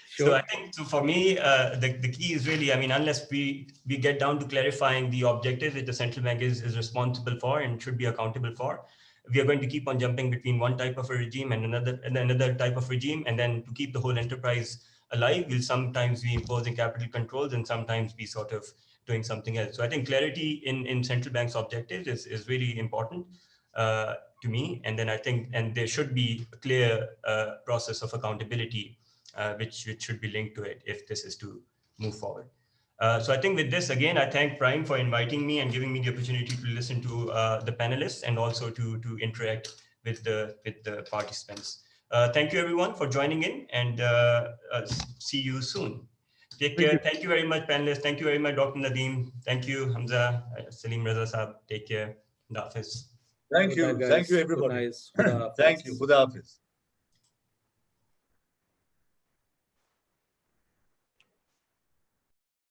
Sure. So I think, so for me, the key is really, I mean, unless we get down to clarifying the objectives that the central bank is responsible for and should be accountable for, we are going to keep on jumping between one type of a regime and another type of regime. And then to keep the whole enterprise alive, we'll sometimes be imposing capital controls and sometimes be sort of doing something else. So I think clarity in central bank's objectives is really important to me. And then I think, and there should be a clear process of accountability, which should be linked to it if this is to move forward. So I think with this, again, I thank Prime for inviting me and giving me the opportunity to listen to the panelists and also to interact with the participants. Thank you everyone for joining in, and see you soon. Take care. Thank you very much, panelists. Thank you very much, Dr. Nadeem. Thank you, Hamza, Salim Raza Saab. Take care. Khuda Hafiz. Thank you. Thank you, everybody. Nice. Thank you. Khuda Hafiz.